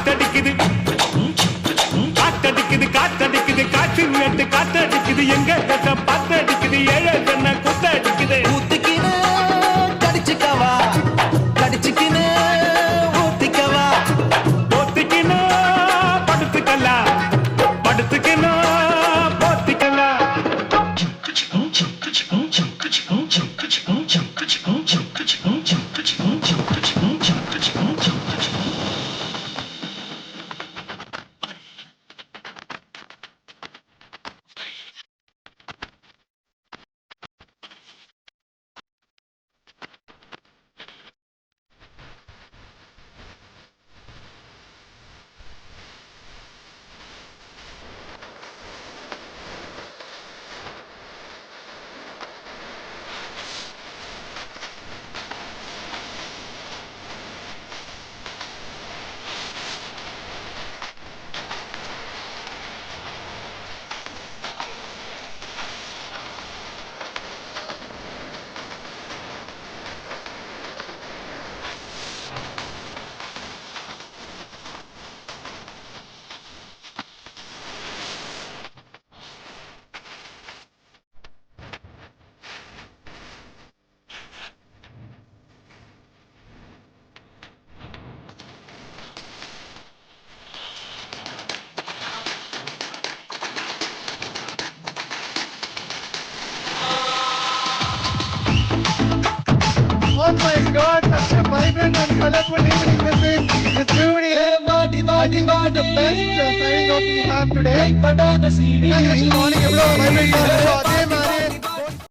I: காத்தடிக்குது காத்தடிக்குது காத்தடிக்குது காற்று வெட்டு காத்தடிக்குது எங்க கட்ட பாத்தடிக்குது ஏழை கண்ண குத்தடிக்குது
L: ஊத்திக்கினு கடிச்சுக்கவா கடிச்சுக்கினு ஊத்திக்கவா
I: போத்திக்கினு படுத்துக்கலாம் படுத்துக்கினு போத்திக்கலாம்
K: Oh my God, such a vibrant and colorful evening this is. It's truly the best sign that we have today. This morning, எவ்வளவு vibrant